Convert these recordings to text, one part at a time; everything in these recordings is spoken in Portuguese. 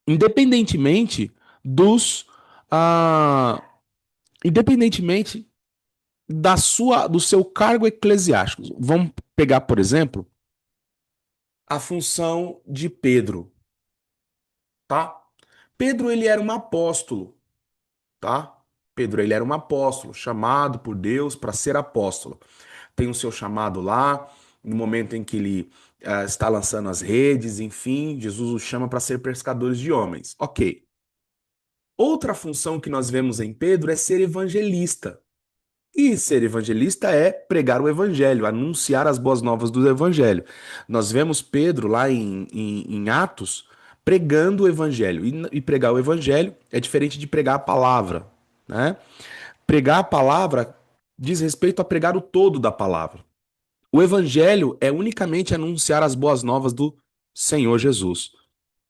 independentemente dos, ah, independentemente do seu cargo eclesiástico. Vamos pegar, por exemplo, a função de Pedro, tá? Pedro, ele era um apóstolo, tá? Pedro, ele era um apóstolo, chamado por Deus para ser apóstolo. Tem o seu chamado lá, no momento em que ele está lançando as redes, enfim, Jesus o chama para ser pescadores de homens. Ok. Outra função que nós vemos em Pedro é ser evangelista. E ser evangelista é pregar o evangelho, anunciar as boas novas do evangelho. Nós vemos Pedro lá em Atos pregando o evangelho. E pregar o evangelho é diferente de pregar a palavra, né? Pregar a palavra diz respeito a pregar o todo da palavra. O evangelho é unicamente anunciar as boas novas do Senhor Jesus,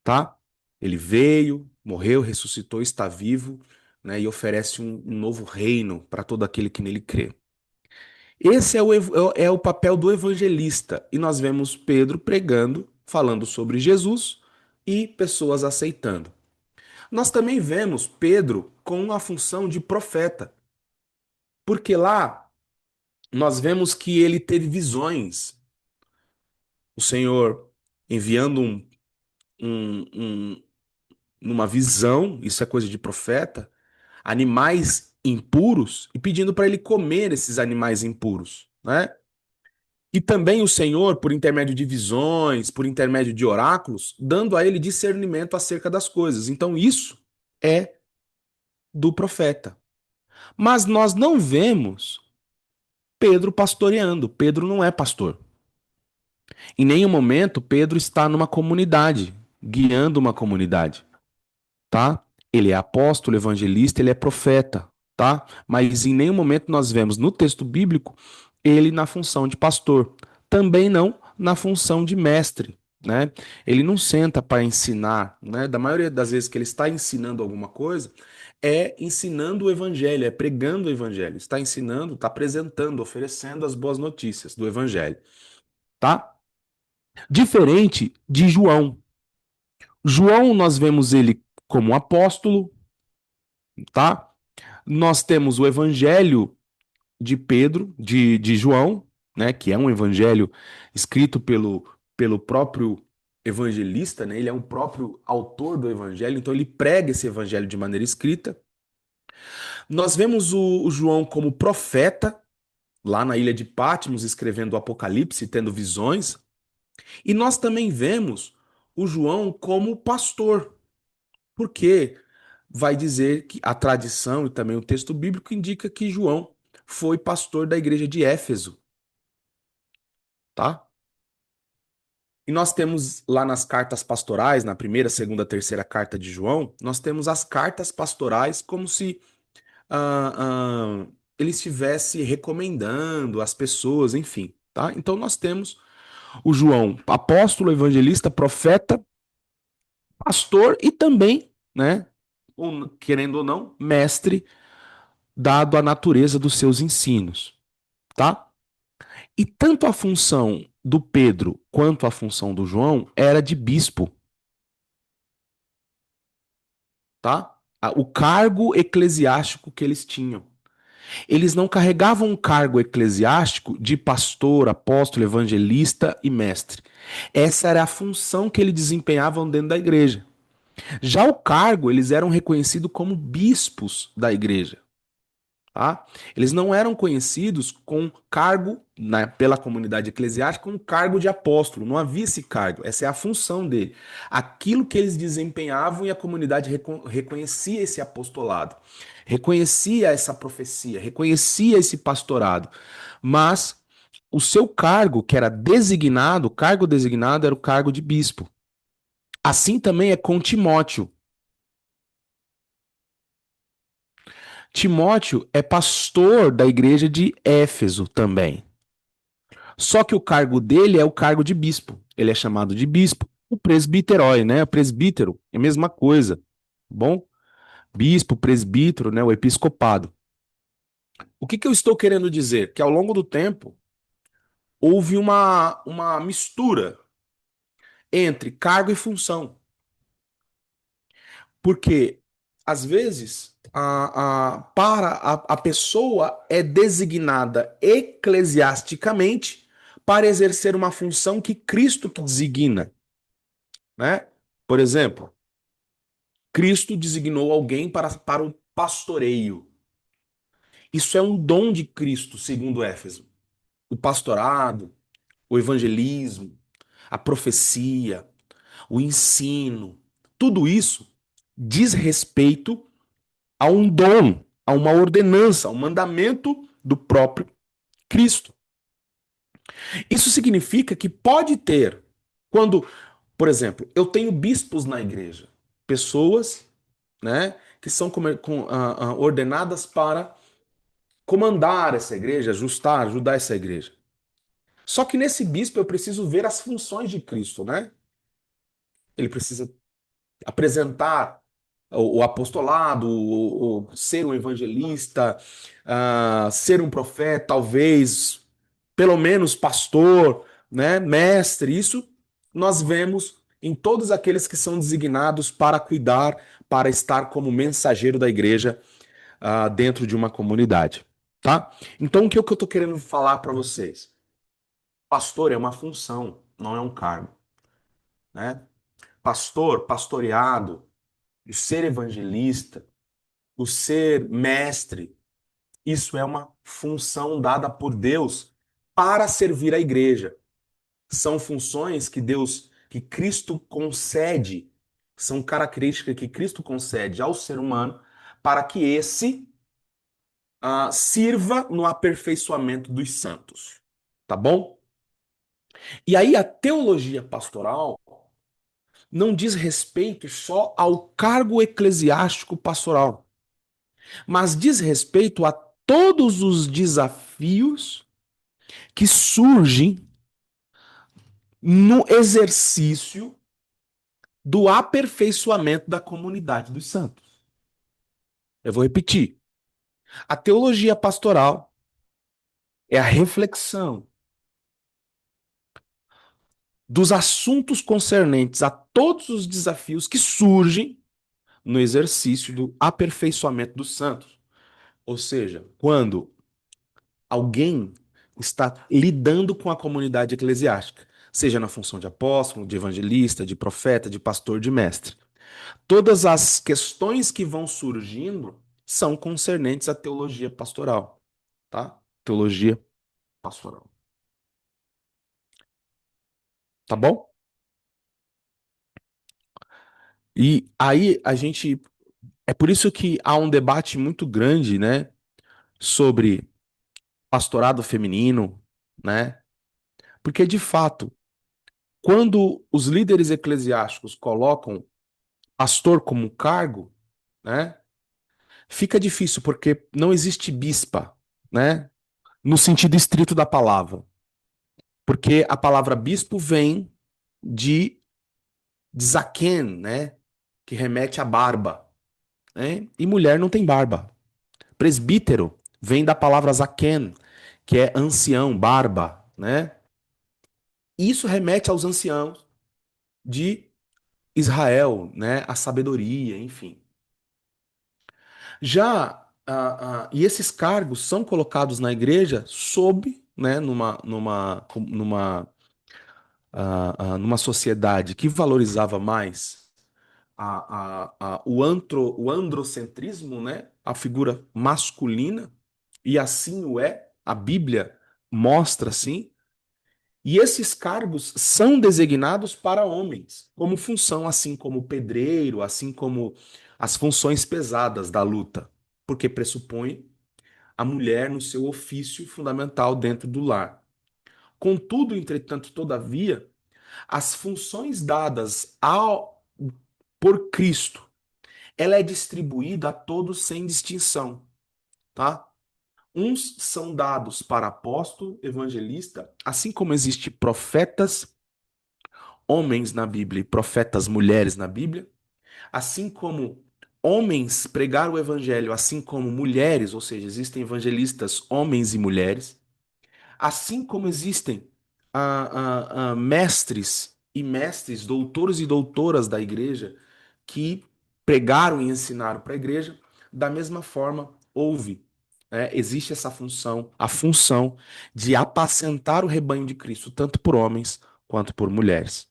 tá? Ele veio, morreu, ressuscitou, está vivo, né, e oferece um novo reino para todo aquele que nele crê. Esse é o papel do evangelista. E nós vemos Pedro pregando, falando sobre Jesus e pessoas aceitando. Nós também vemos Pedro com a função de profeta, porque lá nós vemos que ele teve visões. O Senhor enviando um, um, numa visão, isso é coisa de profeta, animais impuros e pedindo para ele comer esses animais impuros, né? E também o Senhor, por intermédio de visões, por intermédio de oráculos, dando a ele discernimento acerca das coisas. Então, isso é do profeta. Mas nós não vemos Pedro pastoreando. Pedro não é pastor. Em nenhum momento Pedro está numa comunidade, guiando uma comunidade, tá? Ele é apóstolo, evangelista, ele é profeta, tá? Mas em nenhum momento nós vemos no texto bíblico ele na função de pastor. Também não na função de mestre, né? Ele não senta para ensinar, né? Da maioria das vezes que ele está ensinando alguma coisa, é ensinando o evangelho, é pregando o evangelho, está ensinando, está apresentando, oferecendo as boas notícias do evangelho, tá? Diferente de João. João, nós vemos ele como um apóstolo, tá? Nós temos o evangelho de Pedro, de João, né? Que é um evangelho escrito pelo próprio evangelista, né? Ele é o próprio autor do evangelho, então ele prega esse evangelho de maneira escrita. Nós vemos o João como profeta, lá na ilha de Patmos, escrevendo o Apocalipse, tendo visões. E nós também vemos o João como pastor, porque vai dizer que a tradição e também o texto bíblico indica que João foi pastor da igreja de Éfeso, tá? E nós temos lá nas cartas pastorais, na primeira, segunda, terceira carta de João, nós temos as cartas pastorais como se ele estivesse recomendando as pessoas, enfim, tá? Então nós temos o João, apóstolo, evangelista, profeta, pastor e também, né, querendo ou não, mestre, dado a natureza dos seus ensinos, tá? E tanto a função do Pedro quanto a função do João era de bispo, tá? O cargo eclesiástico que eles tinham. Eles não carregavam um cargo eclesiástico de pastor, apóstolo, evangelista e mestre. Essa era a função que eles desempenhavam dentro da igreja. Já o cargo, eles eram reconhecidos como bispos da igreja. Tá? Eles não eram conhecidos com cargo, né, pela comunidade eclesiástica, com cargo de apóstolo. Não havia esse cargo. Essa é a função dele. Aquilo que eles desempenhavam e a comunidade reconhecia esse apostolado, reconhecia essa profecia, reconhecia esse pastorado. Mas o seu cargo, que era designado, o cargo designado era o cargo de bispo. Assim também é com Timóteo. Timóteo é pastor da igreja de Éfeso também. Só que o cargo dele é o cargo de bispo. Ele é chamado de bispo. O presbiterói, né? O presbítero é a mesma coisa. Bom? Bispo, presbítero, né? O episcopado. O que eu estou querendo dizer? Que ao longo do tempo houve uma mistura entre cargo e função. Porque, às vezes, a pessoa é designada eclesiasticamente para exercer uma função que Cristo que designa, né? Por exemplo, Cristo designou alguém para o pastoreio. Isso é um dom de Cristo, segundo Éfeso. O pastorado, o evangelismo, a profecia, o ensino, tudo isso diz respeito a um dom, a uma ordenança, a um mandamento do próprio Cristo. Isso significa que pode ter, quando, por exemplo, eu tenho bispos na igreja, pessoas, né, que são ordenadas para comandar essa igreja, ajudar essa igreja. Só que nesse bispo eu preciso ver as funções de Cristo, né? Ele precisa apresentar o apostolado, ser um evangelista, ser um profeta, talvez, pelo menos pastor, né, mestre. Isso nós vemos em todos aqueles que são designados para cuidar, para estar como mensageiro da igreja dentro de uma comunidade, tá? Então, o que eu estou querendo falar para vocês? Pastor é uma função, não é um cargo, né? Pastor, pastoreado, o ser evangelista, o ser mestre, isso é uma função dada por Deus para servir a igreja. São funções que Deus, que Cristo concede, são características que Cristo concede ao ser humano para que esse sirva no aperfeiçoamento dos santos. Tá bom? E aí a teologia pastoral não diz respeito só ao cargo eclesiástico pastoral, mas diz respeito a todos os desafios que surgem no exercício do aperfeiçoamento da comunidade dos santos. Eu vou repetir. A teologia pastoral é a reflexão dos assuntos concernentes a todos os desafios que surgem no exercício do aperfeiçoamento dos santos. Ou seja, quando alguém está lidando com a comunidade eclesiástica, seja na função de apóstolo, de evangelista, de profeta, de pastor, de mestre. Todas as questões que vão surgindo são concernentes à teologia pastoral, tá? Teologia pastoral. Tá bom? E aí a gente é por isso que há um debate muito grande, né, sobre pastorado feminino, né? Porque de fato, quando os líderes eclesiásticos colocam pastor como cargo, né? Fica difícil porque não existe bispa, né? No sentido estrito da palavra. Porque a palavra bispo vem de zaken, né? Que remete à barba, né? E mulher não tem barba. Presbítero vem da palavra zaken, que é ancião, barba, né? Isso remete aos anciãos de Israel, né? A sabedoria, enfim. E esses cargos são colocados na igreja sob, né, numa sociedade que valorizava mais o androcentrismo, né, a figura masculina, e assim o é, a Bíblia mostra assim, e esses cargos são designados para homens, como função, assim como o pedreiro, assim como as funções pesadas da luta, porque pressupõe a mulher no seu ofício fundamental dentro do lar. Contudo, entretanto, todavia, as funções dadas por Cristo, ela é distribuída a todos sem distinção, tá? Uns são dados para apóstolo, evangelista, assim como existe profetas homens na Bíblia e profetas mulheres na Bíblia, assim como homens pregaram o evangelho, assim como mulheres, ou seja, existem evangelistas homens e mulheres, assim como existem mestres e mestres, doutores e doutoras da igreja que pregaram e ensinaram para a igreja. Da mesma forma, houve, existe essa função, a função de apacentar o rebanho de Cristo, tanto por homens quanto por mulheres.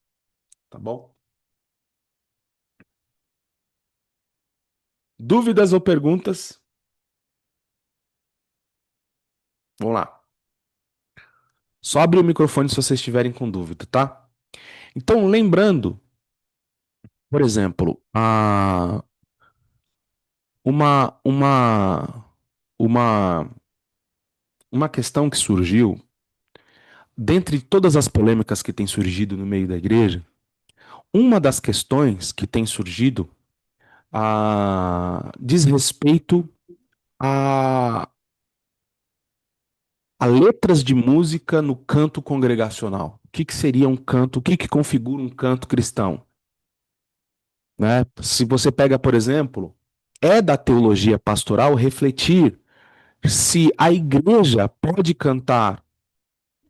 Tá bom? Dúvidas ou perguntas? Vamos lá. Só abre o microfone se vocês estiverem com dúvida, tá? Então, lembrando, por exemplo, uma, uma, uma, uma questão que surgiu, dentre todas as polêmicas que têm surgido no meio da igreja, uma das questões que tem surgido diz respeito a, a letras de música no canto congregacional. O que seria um canto? O que configura um canto cristão? Né? Se você pega, por exemplo, é da teologia pastoral refletir se a igreja pode cantar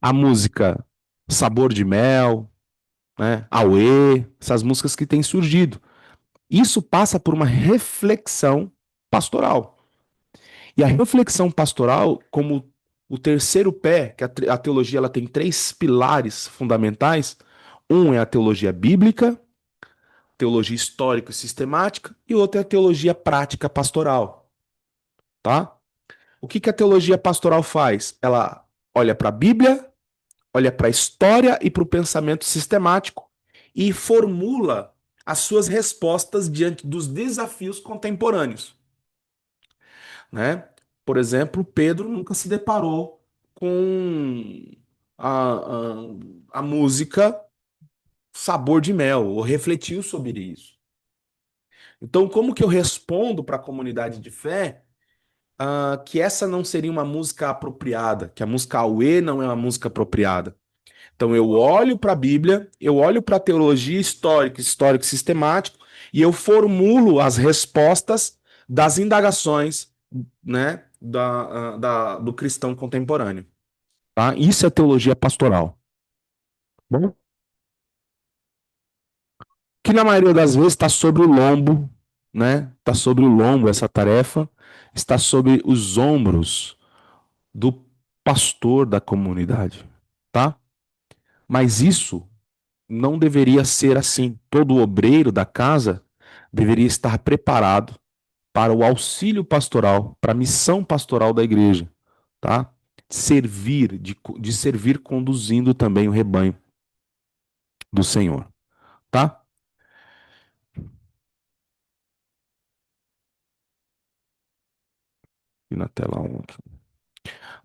a música Sabor de Mel, né? Auê, essas músicas que têm surgido. Isso passa por uma reflexão pastoral. E a reflexão pastoral, como o terceiro pé, que a teologia ela tem três pilares fundamentais. Um é a teologia bíblica, teologia histórica e sistemática, e outro é a teologia prática pastoral, tá? O que a teologia pastoral faz? Ela olha para a Bíblia, olha para a história e para o pensamento sistemático e formula as suas respostas diante dos desafios contemporâneos, né? Por exemplo, Pedro nunca se deparou com a, a música Sabor de Mel, ou refletiu sobre isso. Então, como que eu respondo para a comunidade de fé que essa não seria uma música apropriada, que a música Auê não é uma música apropriada? Então eu olho para a Bíblia, eu olho para a teologia histórica, histórico sistemático, e eu formulo as respostas das indagações, né, do cristão contemporâneo. Tá? Isso é teologia pastoral. Bom, que na maioria das vezes está sobre o lombo, né? Está sobre o lombo essa tarefa, está sobre os ombros do pastor da comunidade, tá? Mas isso não deveria ser assim. Todo obreiro da casa deveria estar preparado para o auxílio pastoral, para a missão pastoral da igreja, tá? Servir, de servir conduzindo também o rebanho do Senhor, tá? E na tela 1 aqui.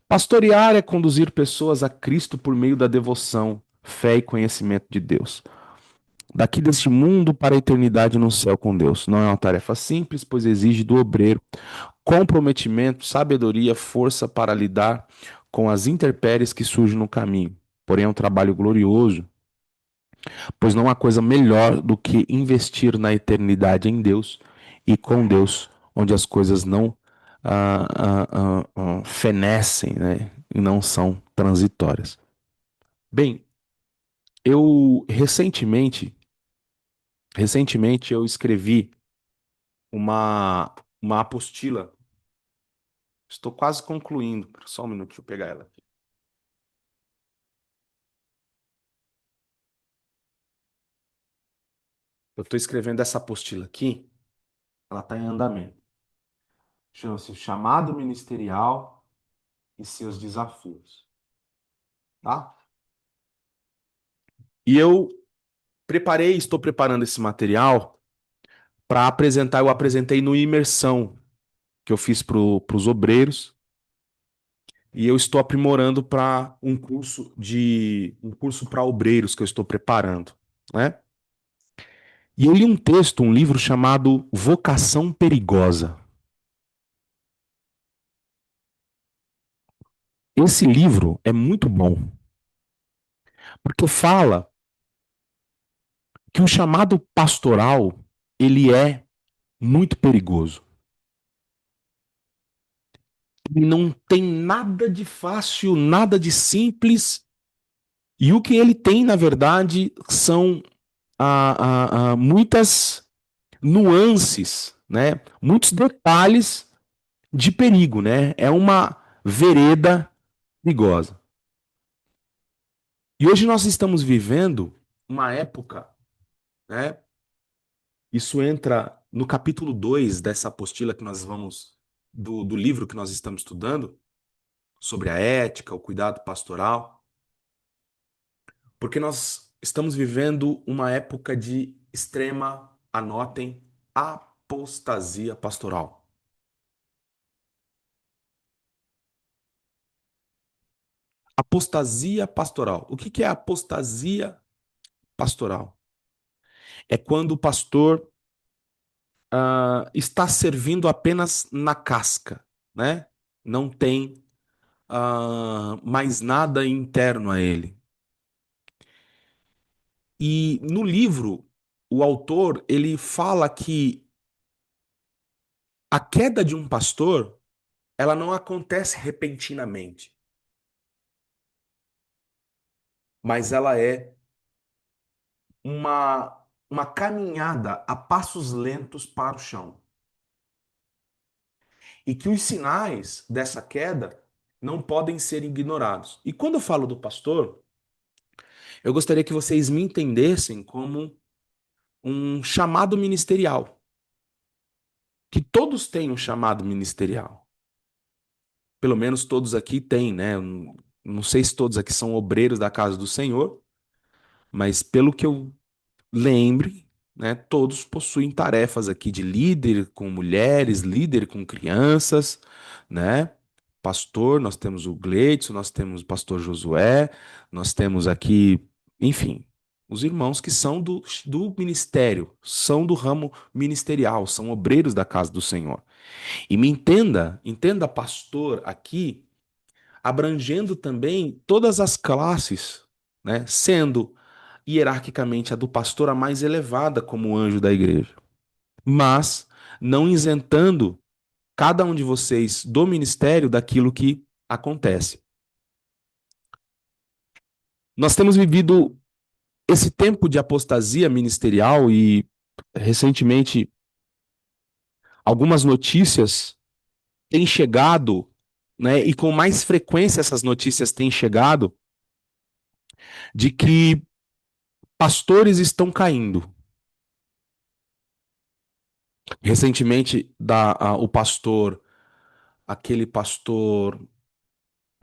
Pastorear é conduzir pessoas a Cristo por meio da devoção, fé e conhecimento de Deus. Daqui deste mundo para a eternidade no céu com Deus. Não é uma tarefa simples, pois exige do obreiro comprometimento, sabedoria, força para lidar com as intempéries que surgem no caminho. Porém, é um trabalho glorioso, pois não há coisa melhor do que investir na eternidade em Deus e com Deus, onde as coisas não fenecem, né? E não são transitórias. Bem, eu recentemente eu escrevi uma apostila. Estou quase concluindo. Só um minuto, deixa eu pegar ela aqui. Eu estou escrevendo essa apostila aqui, ela está em andamento. Chama-se Chamado Ministerial e seus Desafios, tá? E estou preparando esse material para apresentar. Eu apresentei no Imersão que eu fiz para os obreiros e eu estou aprimorando para um curso para obreiros que eu estou preparando, né? E eu li um texto, um livro chamado Vocação Perigosa. Esse livro é muito bom, porque fala que o chamado pastoral, ele é muito perigoso. E não tem nada de fácil, nada de simples, E o que ele tem, na verdade, são muitas nuances, né? Muitos detalhes de perigo, né? É uma vereda perigosa. E hoje nós estamos vivendo uma época, né? Isso entra no capítulo 2 dessa apostila que nós vamos, do livro que nós estamos estudando, sobre a ética, o cuidado pastoral, porque nós estamos vivendo uma época de extrema, anotem, apostasia pastoral. Apostasia pastoral. O que é apostasia pastoral? É quando o pastor está servindo apenas na casca, né? Não tem mais nada interno a ele. E no livro, o autor ele fala que a queda de um pastor ela não acontece repentinamente, mas ela é uma caminhada a passos lentos para o chão. E que os sinais dessa queda não podem ser ignorados. E quando eu falo do pastor, eu gostaria que vocês me entendessem como um chamado ministerial. Que todos têm um chamado ministerial. Pelo menos todos aqui têm, né? Não sei se todos aqui são obreiros da casa do Senhor, mas pelo que eu lembre, né, todos possuem tarefas aqui de líder com mulheres, líder com crianças, né? Pastor, nós temos o Gleidson, nós temos o pastor Josué, nós temos aqui, enfim, os irmãos que são do ministério, são do ramo ministerial, são obreiros da casa do Senhor. E me entenda pastor aqui, abrangendo também todas as classes, né? Sendo hierarquicamente a do pastor a mais elevada como anjo da igreja, mas não isentando cada um de vocês do ministério daquilo que acontece. Nós temos vivido esse tempo de apostasia ministerial e recentemente algumas notícias têm chegado, né, e com mais frequência essas notícias têm chegado de que pastores estão caindo. Recentemente, o pastor, aquele pastor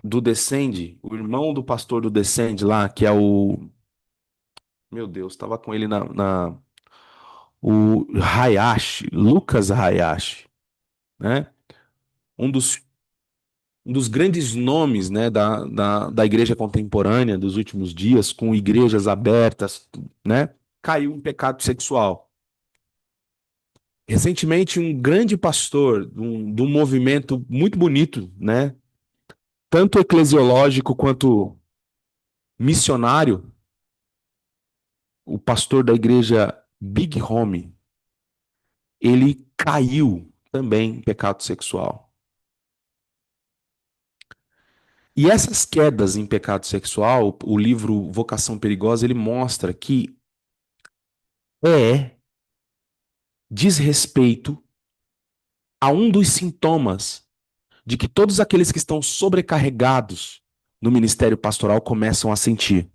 do Descende, o irmão do pastor do Descende lá, que é o. Meu Deus, estava com ele o Hayashi, Lucas Hayashi, né? Um dos, um dos grandes nomes, né, da igreja contemporânea dos últimos dias, com igrejas abertas, né? Caiu em pecado sexual. Recentemente, um grande pastor de um movimento muito bonito, né? Tanto eclesiológico quanto missionário, o pastor da igreja Big Home, ele caiu também em pecado sexual. E essas quedas em pecado sexual, o livro Vocação Perigosa, ele mostra que é desrespeito a um dos sintomas de que todos aqueles que estão sobrecarregados no ministério pastoral começam a sentir.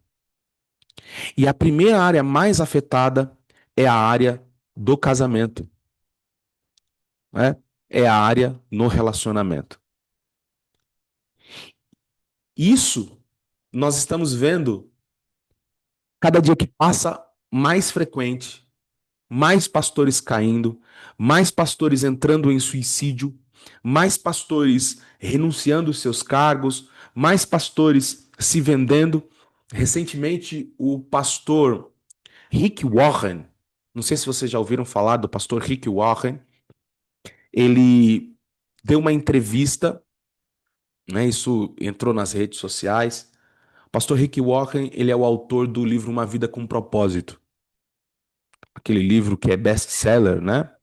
E a primeira área mais afetada é a área do casamento, né? É a área no relacionamento. Isso nós estamos vendo cada dia que passa mais frequente, mais pastores caindo, mais pastores entrando em suicídio, mais pastores renunciando aos seus cargos, mais pastores se vendendo. Recentemente, o pastor Rick Warren, não sei se vocês já ouviram falar do pastor Rick Warren, ele deu uma entrevista, né, isso entrou nas redes sociais. O pastor Rick Warren, ele é o autor do livro Uma Vida com Propósito, aquele livro que é best-seller, né?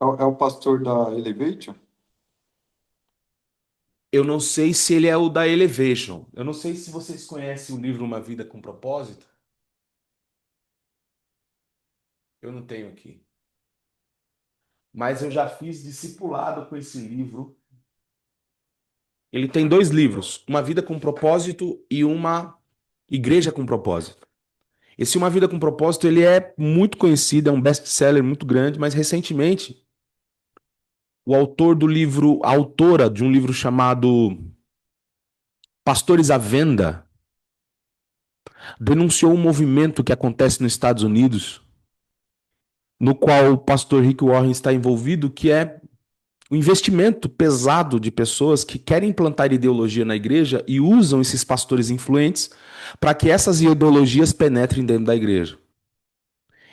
É o pastor da Elevation? Eu não sei se ele é o da Elevation. Eu não sei se vocês conhecem o livro Uma Vida com Propósito. Eu não tenho aqui. Mas eu já fiz discipulado com esse livro. Ele tem dois livros, Uma Vida com Propósito e Uma Igreja com Propósito. Esse Uma Vida com Propósito, ele é muito conhecido, é um best-seller muito grande, mas recentemente o autor do livro, a autora de um livro chamado Pastores à Venda, denunciou um movimento que acontece nos Estados Unidos, no qual o pastor Rick Warren está envolvido, que é o investimento pesado de pessoas que querem implantar ideologia na igreja e usam esses pastores influentes para que essas ideologias penetrem dentro da igreja.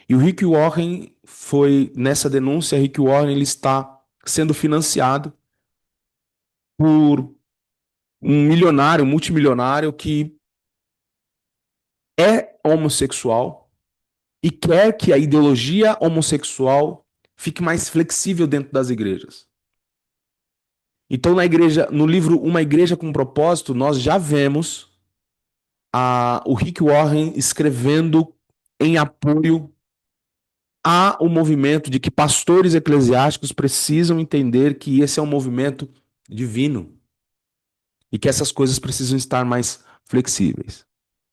E o Rick Warren foi nessa denúncia, Rick Warren ele está sendo financiado por um milionário, um multimilionário que é homossexual e quer que a ideologia homossexual fique mais flexível dentro das igrejas. Então, na igreja, no livro Uma Igreja com Propósito, nós já vemos o Rick Warren escrevendo em apoio a o movimento de que pastores eclesiásticos precisam entender que esse é um movimento divino e que essas coisas precisam estar mais flexíveis,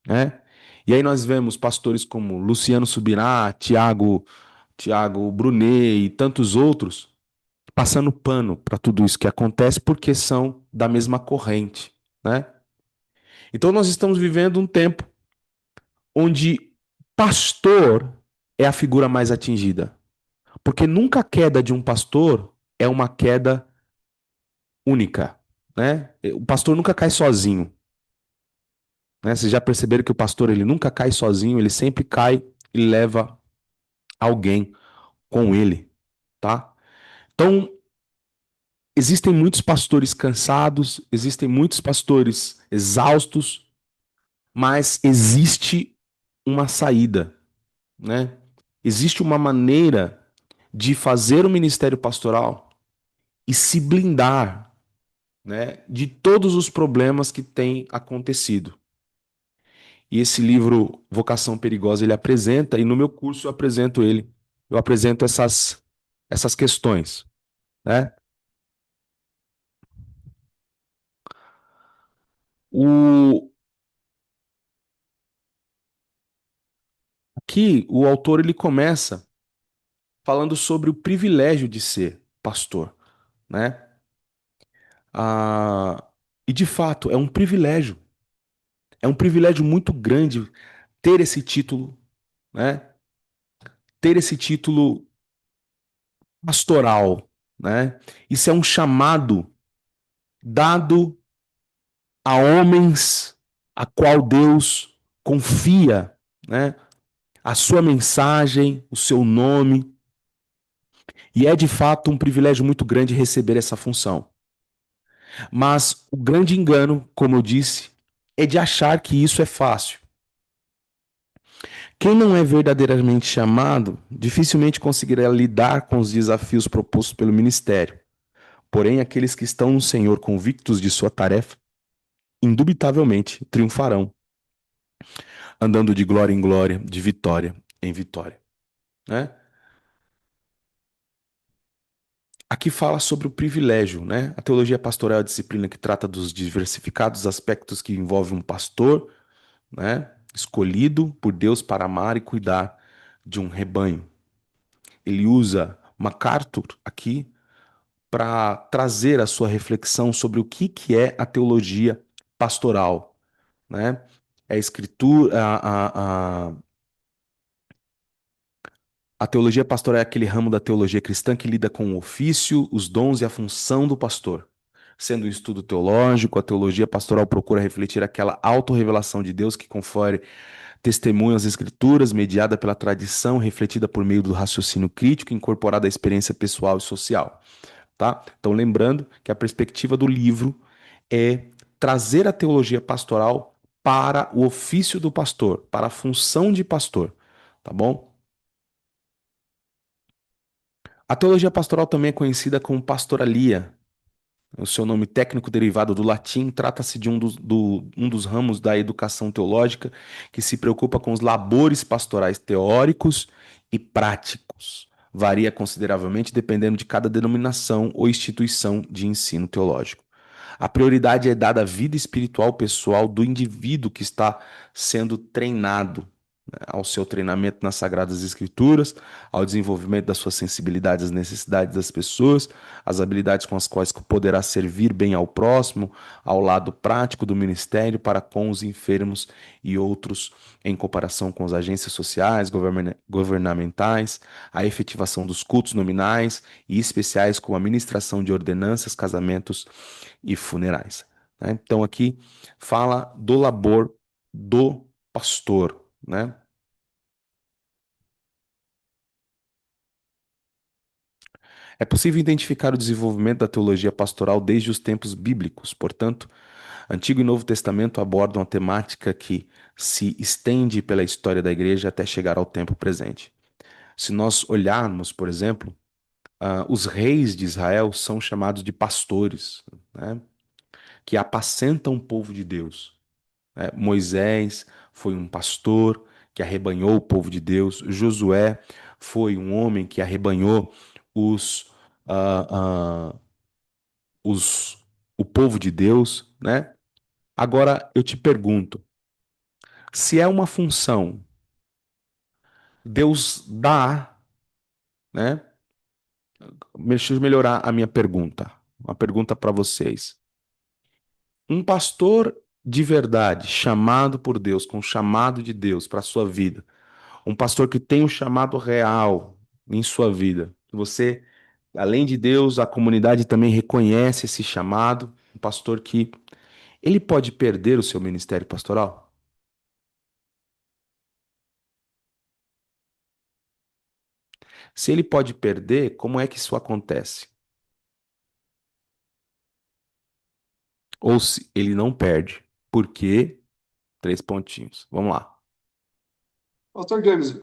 né? E aí nós vemos pastores como Luciano Subirá, Tiago Brunet e tantos outros passando pano para tudo isso que acontece porque são da mesma corrente, né? Então nós estamos vivendo um tempo onde pastor é a figura mais atingida. Porque nunca a queda de um pastor é uma queda única, né? O pastor nunca cai sozinho, né? Vocês já perceberam que o pastor ele nunca cai sozinho, ele sempre cai e leva alguém com ele, tá? Então, existem muitos pastores cansados, existem muitos pastores exaustos, mas existe uma saída, né? Existe uma maneira de fazer o ministério pastoral e se blindar, né, de todos os problemas que têm acontecido. E esse livro, Vocação Perigosa, ele apresenta, e no meu curso eu apresento ele. Eu apresento essas questões, né? O, aqui, o autor ele começa falando sobre o privilégio de ser pastor, né? Ah, e de fato, é um privilégio. É um privilégio muito grande ter esse título, né? Ter esse título pastoral, né? Isso é um chamado dado a homens a qual Deus confia, né? A sua mensagem, o seu nome, e é de fato um privilégio muito grande receber essa função. Mas o grande engano, como eu disse, é de achar que isso é fácil. Quem não é verdadeiramente chamado dificilmente conseguirá lidar com os desafios propostos pelo ministério. Porém, aqueles que estão no Senhor convictos de sua tarefa, indubitavelmente triunfarão, andando de glória em glória, de vitória em vitória, né? Aqui fala sobre o privilégio, né? A teologia pastoral é a disciplina que trata dos diversificados aspectos que envolvem um pastor, né? Escolhido por Deus para amar e cuidar de um rebanho. Ele usa MacArthur aqui para trazer a sua reflexão sobre o que é a teologia pastoral, né? É a escritura, a teologia pastoral é aquele ramo da teologia cristã que lida com o ofício, os dons e a função do pastor. Sendo um estudo teológico, a teologia pastoral procura refletir aquela autorrevelação de Deus que confere testemunho às escrituras, mediada pela tradição, refletida por meio do raciocínio crítico, incorporada à experiência pessoal e social, tá? Então, lembrando que a perspectiva do livro é trazer a teologia pastoral para o ofício do pastor, para a função de pastor, tá bom? A teologia pastoral também é conhecida como pastoralia, O seu nome técnico derivado do latim trata-se de um dos ramos da educação teológica que se preocupa com os labores pastorais teóricos e práticos. Varia consideravelmente dependendo de cada denominação ou instituição de ensino teológico. A prioridade é dada à vida espiritual pessoal do indivíduo que está sendo treinado, né, ao seu treinamento nas Sagradas Escrituras, ao desenvolvimento da sua sensibilidade às necessidades das pessoas, as habilidades com as quais poderá servir bem ao próximo, ao lado prático do ministério para com os enfermos e outros, em comparação com as agências sociais, governamentais, a efetivação dos cultos nominais e especiais, como a ministração de ordenanças, casamentos e funerais. Né? Então aqui fala do labor do pastor, né? É possível identificar o desenvolvimento da teologia pastoral desde os tempos bíblicos. Portanto, Antigo e Novo Testamento abordam a temática que se estende pela história da igreja até chegar ao tempo presente. Se nós olharmos, por exemplo, os reis de Israel são chamados de pastores, né, que apacentam o povo de Deus. Moisés foi um pastor que arrebanhou o povo de Deus. Josué foi um homem que arrebanhou os, ah, ah, os, o povo de Deus, né? Agora eu te pergunto, se é uma função, Deus dá, né? Deixa eu melhorar a minha pergunta. Uma pergunta para vocês. Um pastor de verdade, chamado por Deus, com o chamado de Deus para a sua vida, um pastor que tem o chamado real em sua vida. Você, além de Deus, a comunidade também reconhece esse chamado. Um pastor que ele pode perder o seu ministério pastoral? Se ele pode perder, como é que isso acontece? Ou se ele não perde? Por quê? Três pontinhos. Vamos lá. Pastor James,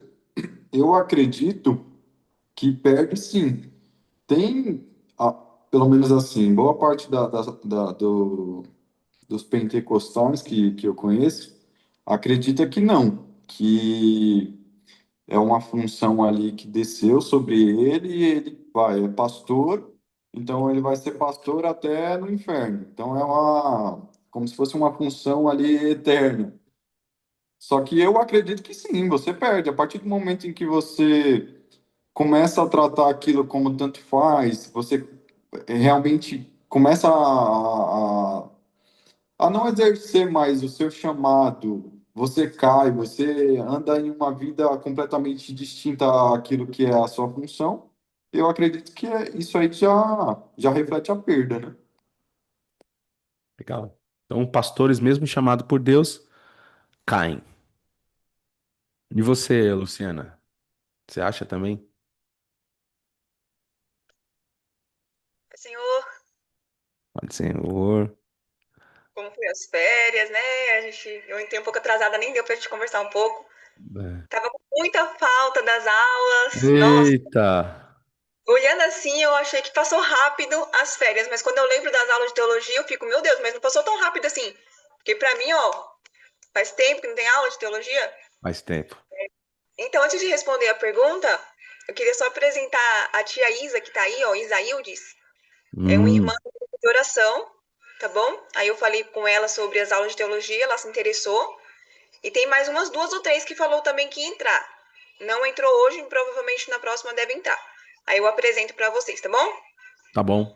eu acredito que perde sim. Tem, pelo menos assim, boa parte dos pentecostais que eu conheço acredita que não, que é uma função ali que desceu sobre ele e ele é pastor, então ele vai ser pastor até no inferno. Então como se fosse uma função ali eterna. Só que eu acredito que sim, você perde. A partir do momento em que você começa a tratar aquilo como tanto faz, você realmente começa a não exercer mais o seu chamado, você cai, você anda em uma vida completamente distinta àquilo que é a sua função. Eu acredito que isso aí já reflete a perda, né? Legal. Então, pastores, mesmo chamados por Deus, caem. E você, Luciana? Você acha também? Senhor, Pode ser, Senhor. como foi as férias, né? Eu entrei um pouco atrasada, nem deu pra gente conversar um pouco. É. Tava com muita falta das aulas. Nossa, Eita! olhando assim, eu achei que passou rápido as férias, mas quando eu lembro das aulas de teologia, eu fico, meu Deus, mas não passou tão rápido assim. Porque pra mim, ó, faz tempo que não tem aula de teologia. Mais tempo. Então, antes de responder a pergunta, eu queria só apresentar a tia Isa, que tá aí, ó, Isaíldes. É uma irmã Hum, de oração, tá bom? Aí eu falei com ela sobre as aulas de teologia, ela se interessou. E tem mais umas duas ou três que falou também que ia entrar. Não entrou hoje, provavelmente na próxima deve entrar. Aí eu apresento para vocês, tá bom? tá bom.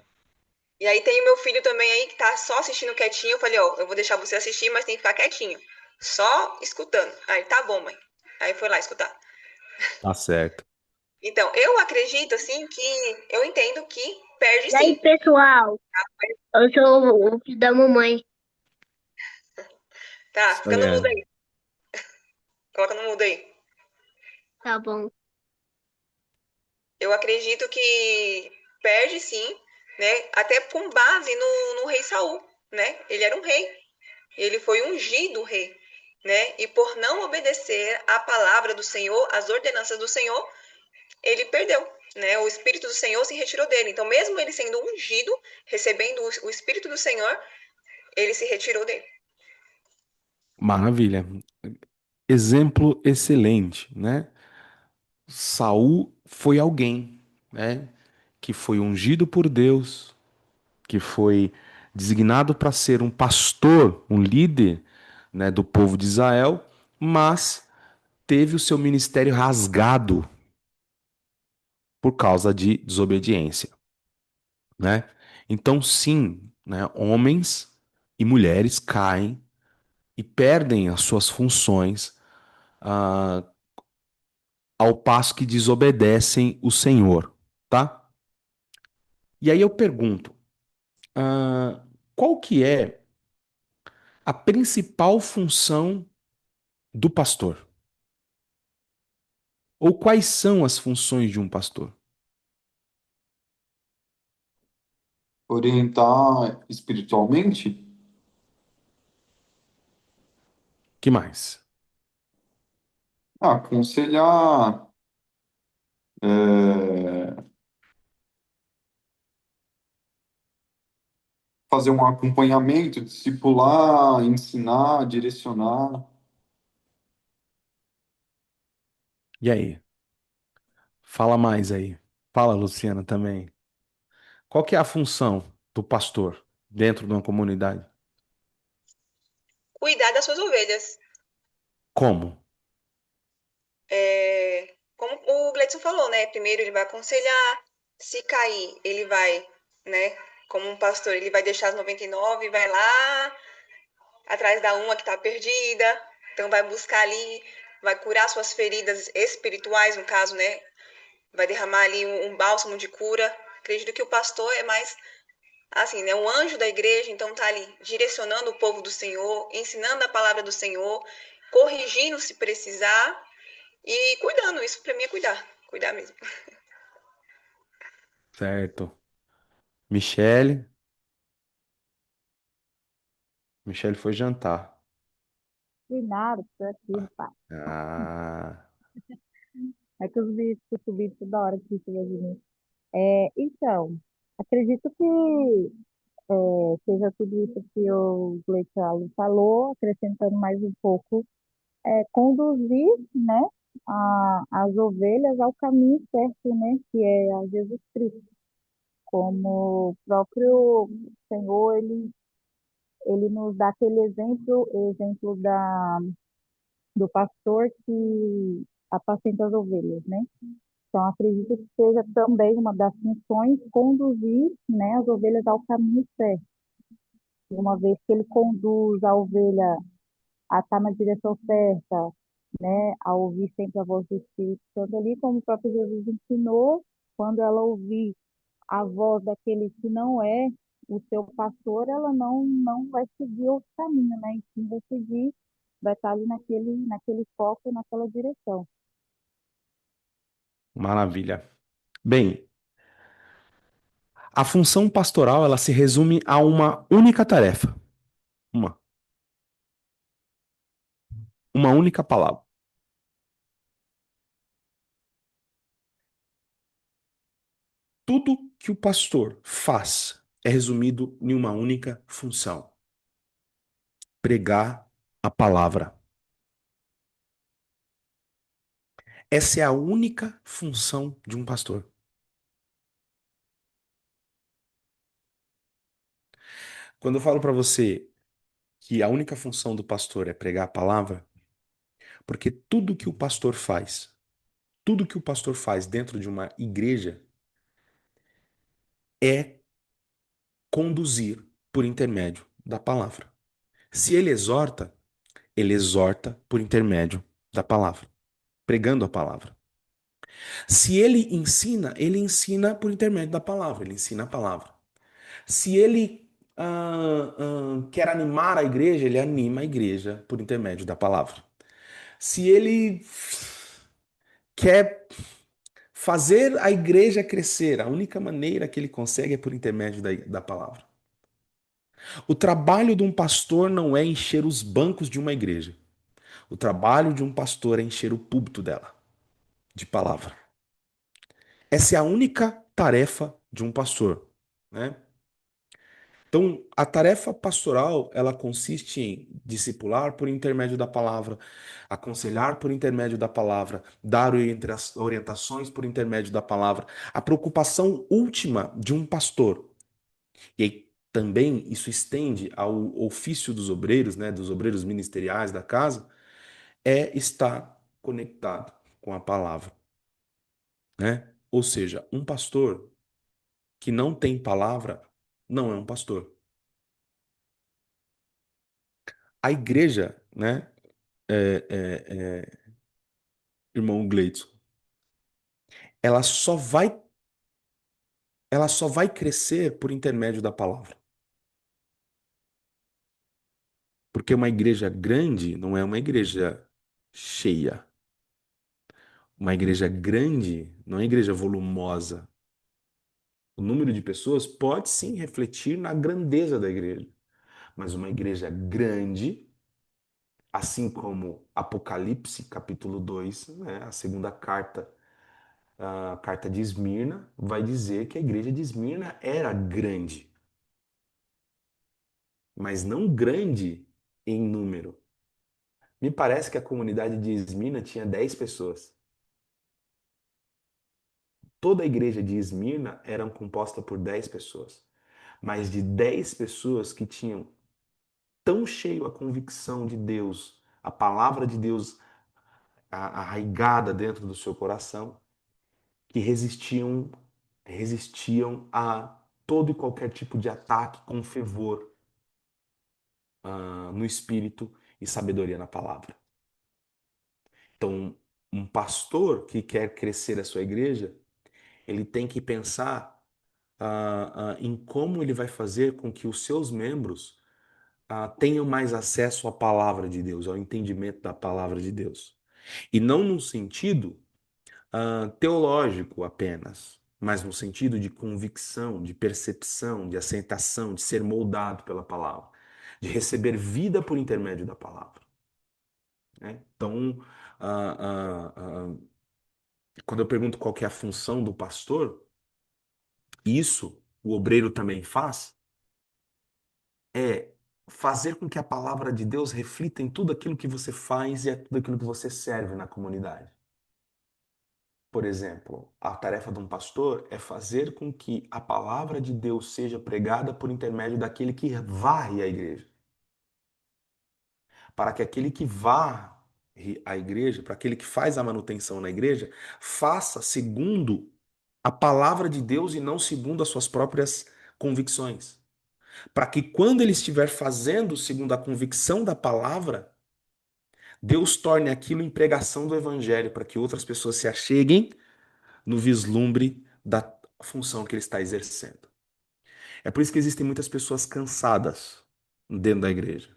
E aí tem o meu filho também aí que tá só assistindo quietinho. Eu falei, ó, eu vou deixar você assistir, mas tem que ficar quietinho. Só escutando. Aí, tá bom, mãe. Aí foi lá escutar. Tá certo. Então, eu acredito, assim, que eu entendo que perde E aí, sim. pessoal? Eu sou o filho da mamãe. Tá, Isso fica no mudo é. aí. Coloca no mudo aí. Tá bom. Eu acredito que perde sim, né? Até com base no rei Saul, né? Ele era um rei, ele foi ungido rei, né? E por não obedecer à palavra do Senhor, às ordenanças do Senhor, ele perdeu. né? O Espírito do Senhor se retirou dele. Então, mesmo ele sendo ungido, recebendo o Espírito do Senhor, ele se retirou dele. Maravilha. Exemplo excelente, né? Saul foi alguém, né, que foi ungido por Deus, que foi designado para ser um pastor, um líder, né, do povo de Israel, mas teve o seu ministério rasgado por causa de desobediência, né? Então, sim, né, homens e mulheres caem e perdem as suas funções, ah, ao passo que desobedecem o Senhor, tá? E aí eu pergunto, qual que é a principal função do pastor? Ou quais são as funções de um pastor? Orientar espiritualmente, Que mais? aconselhar, é, fazer um acompanhamento, discipular, ensinar, direcionar. E aí? Fala mais aí. Fala, Luciana, também. Qual que é a função do pastor dentro de uma comunidade? Cuidar das suas ovelhas. Como? Como o Gleidson falou, né? Primeiro ele vai aconselhar, se cair, ele vai, né? Como um pastor, ele vai deixar as 99 e vai lá atrás da uma que está perdida. Então vai buscar ali, vai curar suas feridas espirituais, no caso, né? Vai derramar ali um bálsamo de cura. Acredito que o pastor é mais assim, né? Um anjo da igreja, então tá ali direcionando o povo do Senhor, ensinando a palavra do Senhor, corrigindo se precisar e cuidando. Isso para mim é cuidar mesmo. Certo. Michele. Michele foi jantar. E nada, tô aqui, pai. Ah, É que os bichos subiram toda hora aqui em cima de mim. Então, acredito que seja tudo isso que o Gleicialo falou, acrescentando mais um pouco, conduzir, né, as ovelhas ao caminho certo, né, que é a Jesus Cristo. Como o próprio Senhor, ele nos dá aquele exemplo do pastor que apacenta as ovelhas, né? Então, acredito que seja também uma das funções conduzir, né, as ovelhas ao caminho certo. Uma vez que ele conduz a ovelha a estar na direção certa, né, a ouvir sempre a voz do Espírito Santo ali, como o próprio Jesus ensinou, quando ela ouvir a voz daquele que não é o seu pastor, ela não vai seguir outro caminho, né? E sim vai seguir, vai estar ali naquele foco, naquela direção. maravilha. Bem, a função pastoral ela se resume a uma única tarefa, uma, uma única palavra. Tudo que o pastor faz é resumido em uma única função: pregar a palavra. Essa é a única função de um pastor. Quando eu falo para você que a única função do pastor é pregar a palavra, porque tudo que o pastor faz dentro de uma igreja é conduzir por intermédio da palavra. Se ele exorta por intermédio da palavra, pregando a palavra. Se ele ensina por intermédio da palavra, ele ensina a palavra. Se ele quer animar a igreja, ele anima a igreja por intermédio da palavra. Se ele quer fazer a igreja crescer, a única maneira que ele consegue é por intermédio da palavra. O trabalho de um pastor não é encher os bancos de uma igreja. O trabalho de um pastor é encher o púlpito dela de palavra. Essa é a única tarefa de um pastor, né? Então, a tarefa pastoral, ela consiste em discipular por intermédio da palavra, aconselhar por intermédio da palavra, dar orientações por intermédio da palavra. A preocupação última de um pastor, e aí também isso estende ao ofício dos obreiros, né, dos obreiros ministeriais da casa, é estar conectado com a palavra, né? Ou seja, um pastor que não tem palavra não é um pastor. A igreja, né, irmão Gleidson, ela só vai, ela só vai crescer por intermédio da palavra. Porque uma igreja grande não é uma igreja cheia. Uma igreja grande não é uma igreja volumosa. O número de pessoas pode sim refletir na grandeza da igreja, mas uma igreja grande, assim como Apocalipse, capítulo 2, né, a segunda carta, a carta de Esmirna, vai dizer que a igreja de Esmirna era grande, mas não grande em número. Me parece que a comunidade de Esmirna tinha 10 pessoas. Toda a igreja de Esmirna era composta por 10 pessoas, mas de 10 pessoas que tinham tão cheio a convicção de Deus, a palavra de Deus arraigada dentro do seu coração, que resistiam a todo e qualquer tipo de ataque com fervor no espírito e sabedoria na palavra. Então, um pastor que quer crescer a sua igreja, ele tem que pensar em como ele vai fazer com que os seus membros tenham mais acesso à palavra de Deus, ao entendimento da palavra de Deus. E não num sentido teológico apenas, mas no sentido de convicção, de percepção, de aceitação, de ser moldado pela palavra, de receber vida por intermédio da palavra, né? Então, ah, ah, ah, quando eu pergunto qual que é a função do pastor, isso o obreiro também faz, é fazer com que a palavra de Deus reflita em tudo aquilo que você faz e é tudo aquilo que você serve na comunidade. Por exemplo, a tarefa de um pastor é fazer com que a palavra de Deus seja pregada por intermédio daquele que varre a igreja. Para que aquele que varre a igreja, para aquele que faz a manutenção na igreja, faça segundo a palavra de Deus e não segundo as suas próprias convicções. Para que quando ele estiver fazendo segundo a convicção da palavra, Deus torne aquilo em pregação do evangelho, para que outras pessoas se acheguem no vislumbre da função que ele está exercendo. É por isso que existem muitas pessoas cansadas dentro da igreja.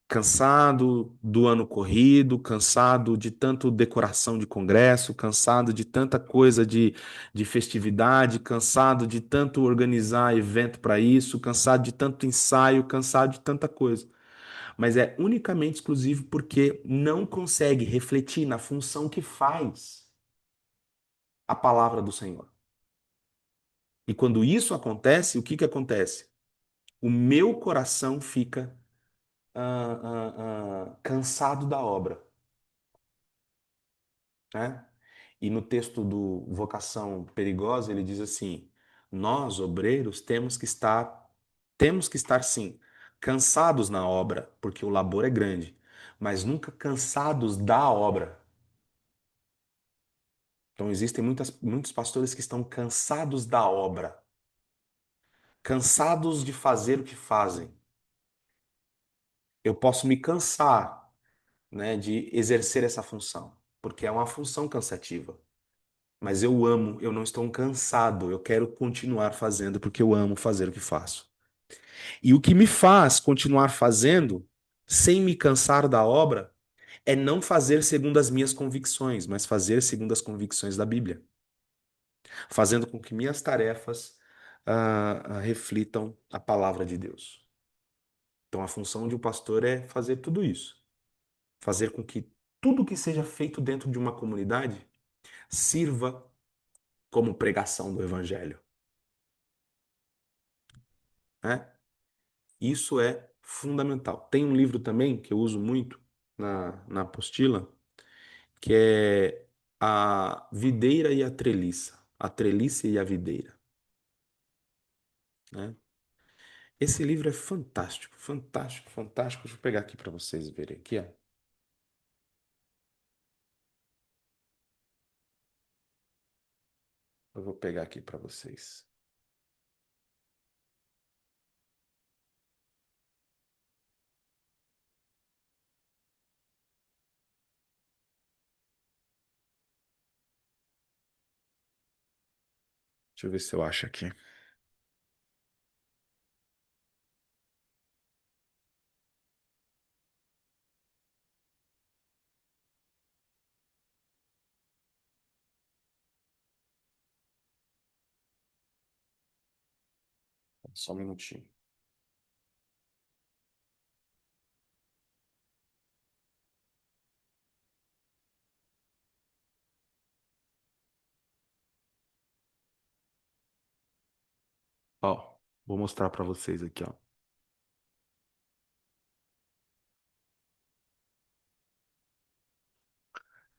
Cansado do ano corrido, cansado de tanto decoração de congresso, cansado de tanta coisa de festividade, cansado de tanto organizar evento para isso, cansado de tanto ensaio, cansado de tanta coisa. Mas é unicamente exclusivo porque não consegue refletir na função que faz a palavra do Senhor. E quando isso acontece, o que que acontece? O meu coração fica cansado da obra, né? E no texto do Vocação Perigosa, ele diz assim: nós, obreiros, temos que estar sim, cansados na obra, porque o labor é grande, mas nunca cansados da obra. Então existem muitos pastores que estão cansados da obra, cansados de fazer o que fazem. Eu posso me cansar, né, de exercer essa função, porque é uma função cansativa. Mas eu amo, eu não estou cansado, eu quero continuar fazendo porque eu amo fazer o que faço. E o que me faz continuar fazendo, sem me cansar da obra, é não fazer segundo as minhas convicções, mas fazer segundo as convicções da Bíblia, fazendo com que minhas tarefas reflitam a palavra de Deus. Então a função de um pastor é fazer tudo isso, fazer com que tudo que seja feito dentro de uma comunidade sirva como pregação do evangelho, né? Isso é fundamental. Tem um livro também que eu uso muito na apostila, que é A Videira e a Treliça, a Treliça e a Videira, né? Esse livro é fantástico, fantástico, fantástico. Deixa eu pegar aqui para vocês verem aqui, ó. Eu vou pegar aqui para vocês. Deixa eu ver se eu acho aqui. Só um minutinho. Ó, vou mostrar para vocês aqui, ó.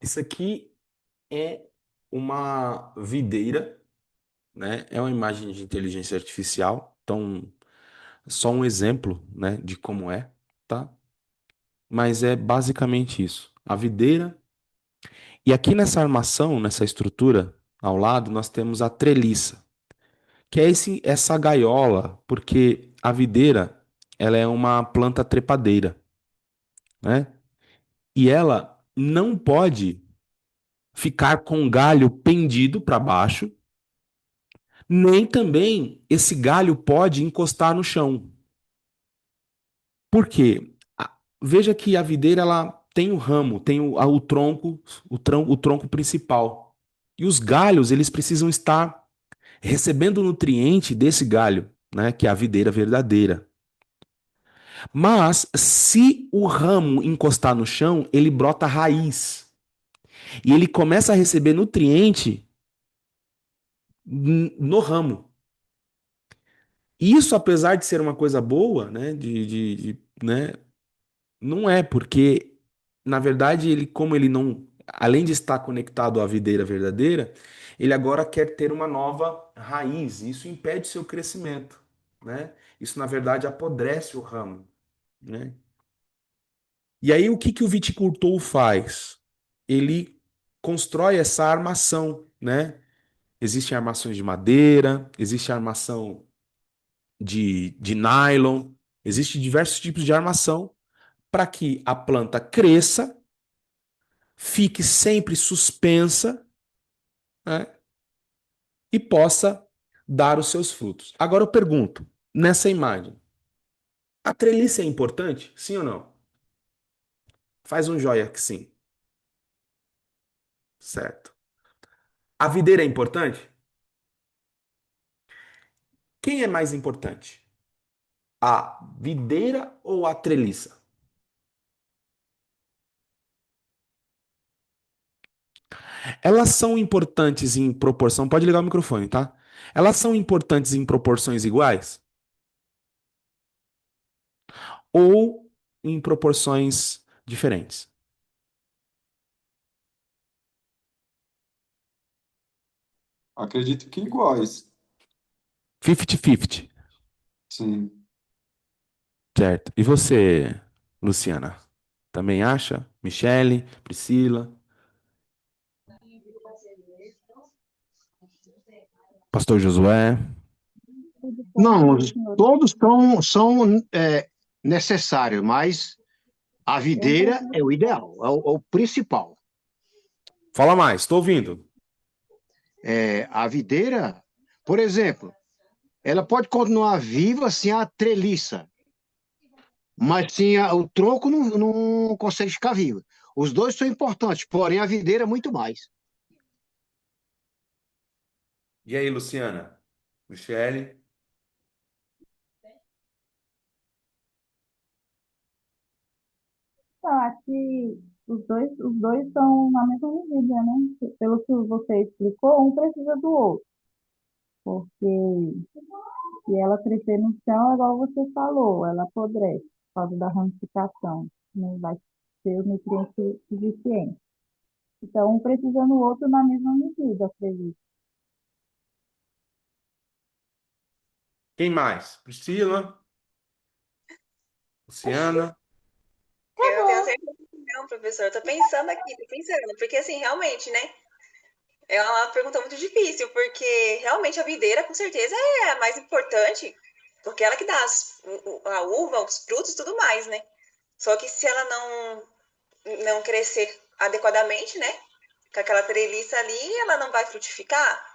Isso aqui é uma videira, né? É uma imagem de inteligência artificial. Então, só um exemplo, né, de como é, tá? Mas é basicamente isso. A videira. E aqui nessa armação, nessa estrutura, ao lado, nós temos a treliça, que é essa gaiola, porque a videira, ela é uma planta trepadeira, né? E ela não pode ficar com o galho pendido para baixo, nem também esse galho pode encostar no chão. Por quê? Veja que a videira ela tem o ramo, tem o tronco, o tronco principal. E os galhos, eles precisam estar recebendo o nutriente desse galho, né, que é a videira verdadeira. Mas se o ramo encostar no chão, ele brota raiz. E ele começa a receber nutriente no ramo. Isso, apesar de ser uma coisa boa, né, né, não é, porque, na verdade, ele, como ele não, além de estar conectado à videira verdadeira, ele agora quer ter uma nova raiz. Isso impede seu crescimento, né? Isso, na verdade, apodrece o ramo, né? E aí, o que que o viticultor faz? Ele constrói essa armação, né? Existem armações de madeira, existe armação de nylon, existem diversos tipos de armação para que a planta cresça, fique sempre suspensa, né, e possa dar os seus frutos. Agora eu pergunto, nessa imagem, a treliça é importante? Sim ou não? Faz um joia que sim. Certo. A videira é importante? Quem é mais importante? A videira ou a treliça? Elas são importantes em proporção. Pode ligar o microfone, tá? Elas são importantes em proporções iguais ou em proporções diferentes? Acredito que iguais, 50-50. sim. Certo. E você, Luciana? Também acha? Michele, Priscila, Pastor Josué? Tudo Não, certo, senhor. todos são necessários, mas a Eu videira vou. é o ideal, é o principal. Fala mais, estou ouvindo. A videira, por exemplo, ela pode continuar viva sem a treliça, mas sem o tronco não consegue ficar vivo. Os dois são importantes, porém a videira é muito mais. E aí, Luciana? Michele? Então, acho que os dois estão na mesma medida, né? Pelo que você explicou, um precisa do outro, porque se ela crescer no chão, é igual você falou, ela apodrece por causa da ramificação, não vai ter o nutriente suficiente. Então, um precisa do outro na mesma medida, eu acredito. Quem mais? Priscila, Luciana. Eu tenho certeza que não, professor. Tô pensando aqui, tô pensando, porque assim, realmente, né? É uma pergunta muito difícil, porque realmente a videira, com certeza, é a mais importante, porque ela que dá a uva, os frutos e tudo mais, né? Só que se ela não crescer adequadamente, né? Com aquela treliça ali, ela não vai frutificar.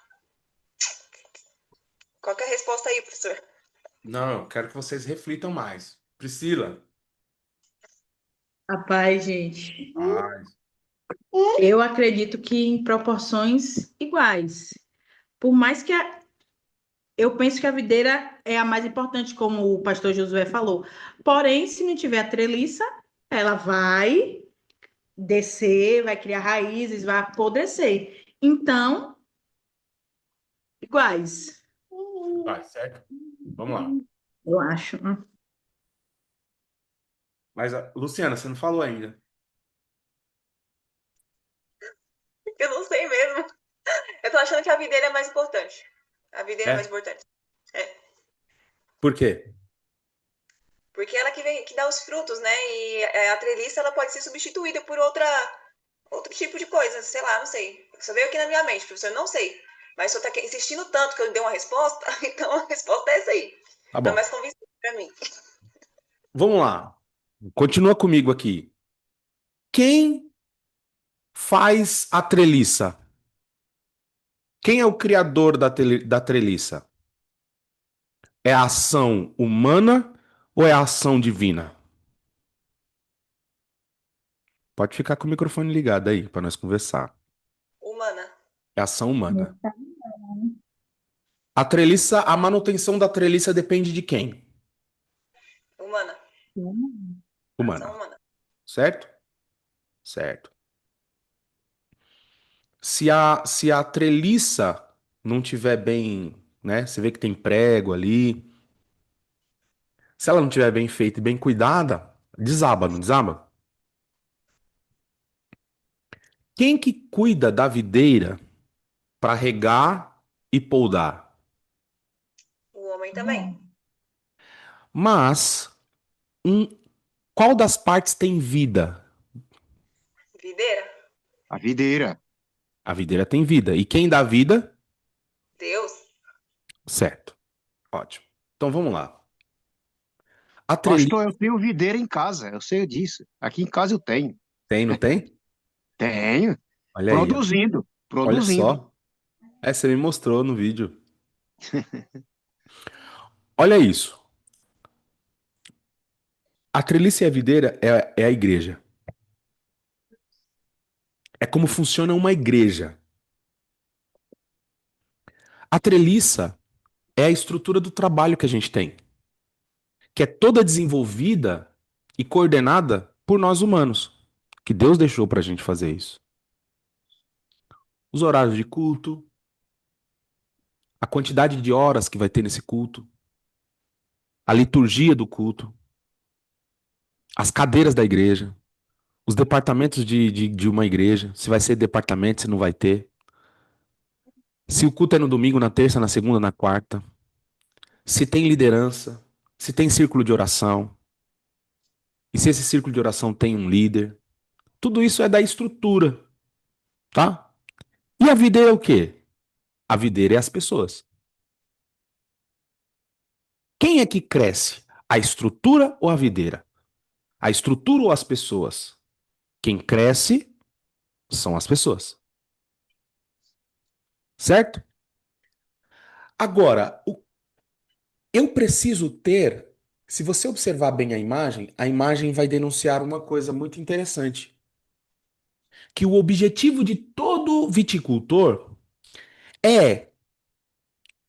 Qual que é a resposta aí, professor? Não, eu quero que vocês reflitam mais. Priscila. Rapaz, gente, Ah, eu acredito que em proporções iguais. Por mais que eu penso que a videira é a mais importante, como o pastor Josué falou. Porém, se não tiver a treliça, ela vai descer, vai criar raízes, vai apodrecer. Então, iguais, vai, certo? Vamos lá. eu acho. Mas, Luciana, você não falou ainda. Eu não sei mesmo. Eu tô achando que a videira é mais importante. A videira é mais É? importante. É. Por quê? Porque ela que dá os frutos, né? E a treliça ela pode ser substituída por outro tipo de coisa, sei lá, não sei. Só veio aqui na minha mente, professor, não sei. Mas o senhor tá insistindo tanto que eu dei uma resposta, então a resposta é essa aí. Tá É bom. mais convincente pra mim. Vamos lá. Continua comigo aqui. Quem faz a treliça? Quem é o criador da treliça? É a ação humana ou é a ação divina? Pode ficar com o microfone ligado aí para nós conversar. Humana. É a ação humana. Nesse caso, A treliça, a manutenção da treliça depende de quem? Humana. não. Ação Humana. humana. Certo? Certo. Se a treliça não tiver bem, né? Você vê que tem prego ali. Se ela não tiver bem feita e bem cuidada, desaba, não desaba? Quem que cuida da videira para regar e podar? O homem também. Não. Mas em qual das partes tem vida? Videira. A videira. A videira tem vida. E quem dá vida? Deus. Certo. Ótimo. Então vamos lá. A treliça Pastor, eu tenho videira em casa, eu sei disso. Aqui em casa eu tenho. tem, não tem? Tenho. Olha aí, ó. Produzindo. Olha Produzindo. só. Você me mostrou no vídeo. Olha isso. A treliça e a videira é a igreja. É como funciona uma igreja. A treliça é a estrutura do trabalho que a gente tem, que é toda desenvolvida e coordenada por nós humanos, que Deus deixou para a gente fazer isso. Os horários de culto, a quantidade de horas que vai ter nesse culto, a liturgia do culto, as cadeiras da igreja, os departamentos de uma igreja, se vai ser departamento, se não vai ter. Se o culto é no domingo, na terça, na segunda, na quarta. Se tem liderança, se tem círculo de oração, e se esse círculo de oração tem um líder. Tudo isso é da estrutura, tá? E a videira é o quê? A videira é as pessoas. Quem é que cresce? A estrutura ou a videira? A estrutura ou as pessoas? Quem cresce são as pessoas. Certo? Agora, eu preciso ter. Se você observar bem a imagem vai denunciar uma coisa muito interessante. Que o objetivo de todo viticultor é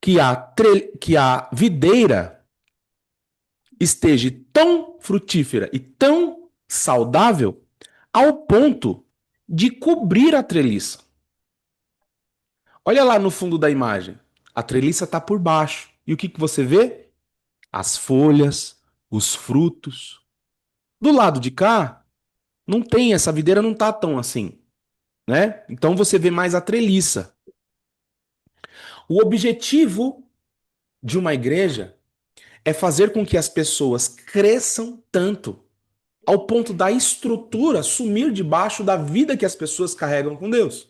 que a videira esteja tão frutífera e tão saudável ao ponto de cobrir a treliça. Olha lá no fundo da imagem. A treliça está por baixo. E o que você vê? As folhas, os frutos. Do lado de cá, não tem, essa videira não está tão assim, né? Então você vê mais a treliça. O objetivo de uma igreja é fazer com que as pessoas cresçam tanto ao ponto da estrutura sumir debaixo da vida que as pessoas carregam com Deus.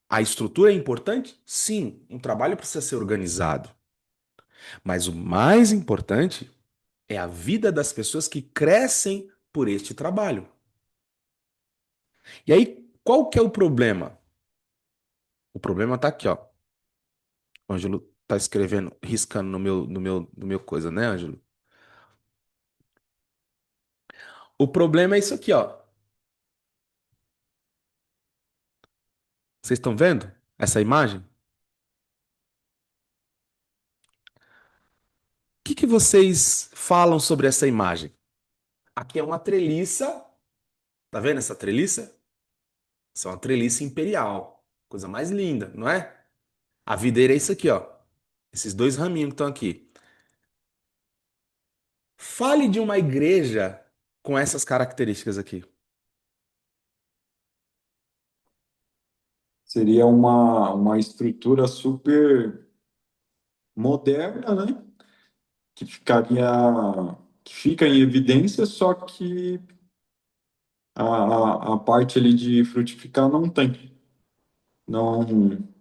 A estrutura é importante? Sim, um trabalho precisa ser organizado. Mas o mais importante é a vida das pessoas que crescem por este trabalho. E aí, qual que é o problema? O problema está aqui, ó. O Ângelo tá escrevendo, riscando no meu coisa, né, Ângelo? O problema é isso aqui, ó. Vocês estão vendo essa imagem? O que vocês falam sobre essa imagem? Aqui é uma treliça. Tá vendo essa treliça? Isso é uma treliça imperial. Coisa mais linda, não é? A videira é isso aqui, ó. Esses dois raminhos que estão aqui. Fale de uma igreja com essas características aqui. Seria uma estrutura super moderna, né? Que ficaria, que fica em evidência, só que a parte ali de frutificar não tem. Não,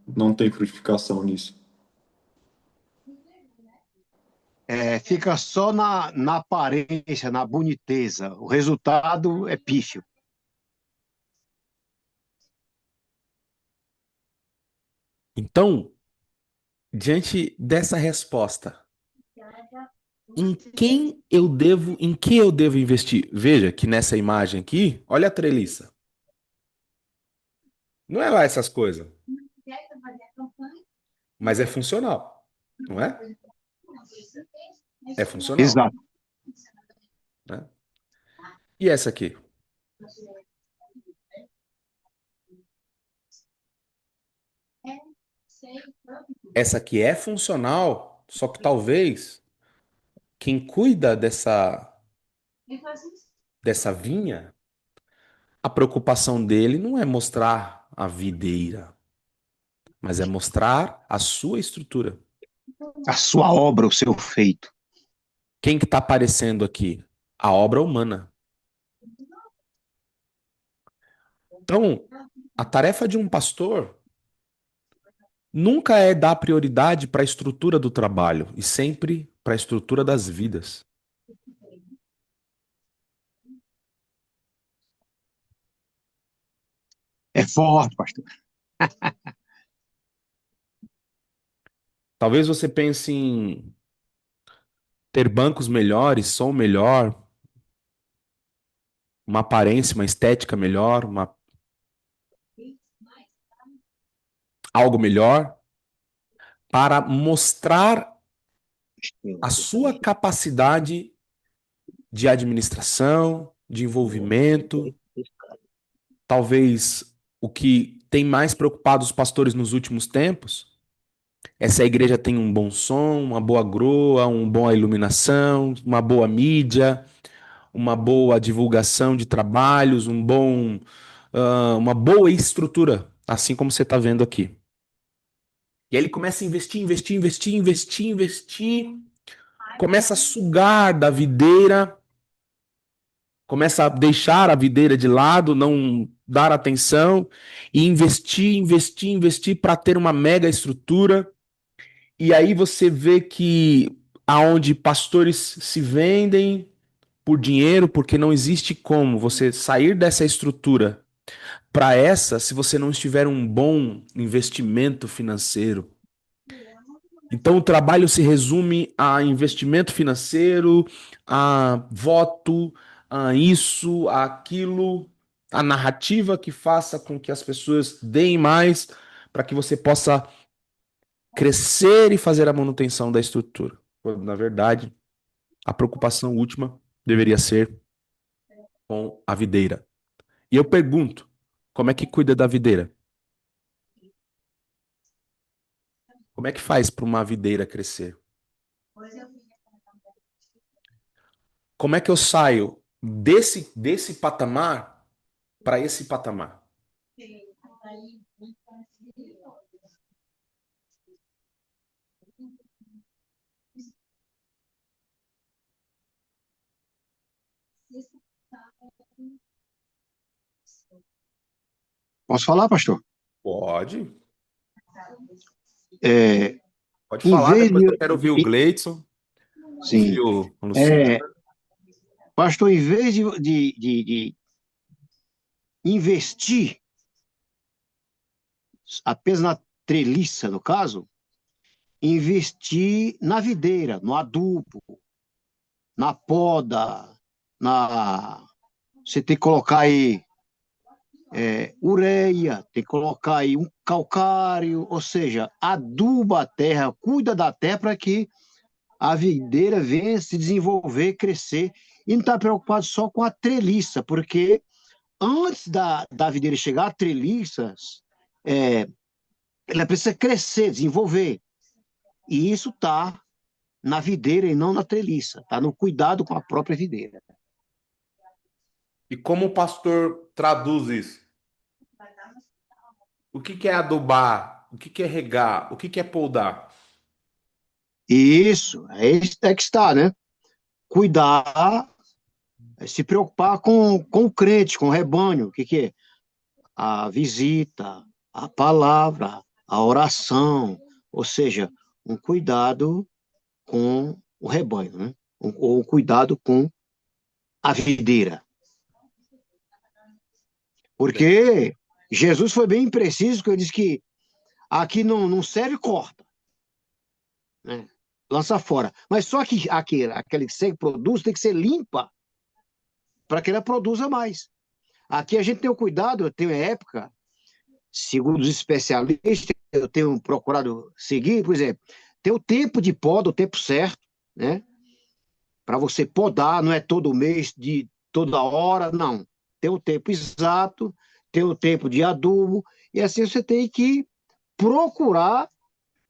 não tem frutificação nisso. Fica só na aparência, na boniteza. O resultado é pífio. Então, diante dessa resposta, em que eu devo investir? Veja que nessa imagem aqui, olha a treliça. Não é lá essas coisas, mas é funcional, não é? É funcional, Exato. né? E essa aqui? Essa aqui é funcional, só que talvez quem cuida dessa vinha, a preocupação dele não é mostrar a videira, mas é mostrar a sua estrutura. A sua obra, o seu feito. Quem que está aparecendo aqui? A obra humana. Então, a tarefa de um pastor nunca é dar prioridade para a estrutura do trabalho, e sempre para a estrutura das vidas. É forte, pastor. Talvez você pense em ter bancos melhores, som melhor, uma aparência, uma estética melhor, algo melhor, para mostrar a sua capacidade de administração, de envolvimento. Talvez o que tem mais preocupado os pastores nos últimos tempos é se a igreja tem um bom som, uma boa grua, uma boa iluminação, uma boa mídia, uma boa divulgação de trabalhos, uma boa estrutura, assim como você está vendo aqui. E aí ele começa a investir, investir, investir, investir, investir, começa a sugar da videira, começa a deixar a videira de lado, não dar atenção e investir, investir, investir para ter uma mega estrutura. E aí você vê que aonde pastores se vendem por dinheiro, porque não existe como você sair dessa estrutura para essa se você não estiver um bom investimento financeiro. Então o trabalho se resume a investimento financeiro, a voto, a isso, a aquilo, a narrativa que faça com que as pessoas deem mais para que você possa crescer e fazer a manutenção da estrutura. Quando, na verdade, a preocupação última deveria ser com a videira. E eu pergunto, como é que cuida da videira? Como é que faz para uma videira crescer? Como é que eu saio desse patamar para esse patamar? Posso falar, pastor? Pode, É, pode em falar, vez depois eu de, quero ouvir o Gleidson, ouvir sim, o Luciano. é, pastor, em vez de investir apenas na treliça, no caso, investir na videira, no adubo, na poda, na você tem que colocar aí ureia, tem que colocar aí um calcário, ou seja, aduba a terra, cuida da terra para que a videira venha se desenvolver, crescer, e não está preocupado só com a treliça, porque antes da videira chegar a treliças, é, ela precisa crescer, desenvolver, e isso está na videira e não na treliça, está no cuidado com a própria videira. E como o pastor traduz isso? O que que é adubar? O que que é regar? O que que é podar? E isso, é que está, né? Cuidar, se preocupar com o crente, com o rebanho, o que, que é? A visita, a palavra, a oração, ou seja, um cuidado com o rebanho, né? Ou um cuidado com a videira. Porque Jesus foi bem preciso, que ele disse que aqui não serve, corta, né? Lança fora. Mas só que aquele que produz tem que ser limpa para que ela produza mais. Aqui a gente tem o cuidado, eu tenho época, segundo os especialistas, eu tenho procurado seguir, por exemplo, tem o tempo de poda, o tempo certo, né? Para você podar, não é todo mês, de toda hora, não. Tem o tempo exato, tem o tempo de adubo, e assim você tem que procurar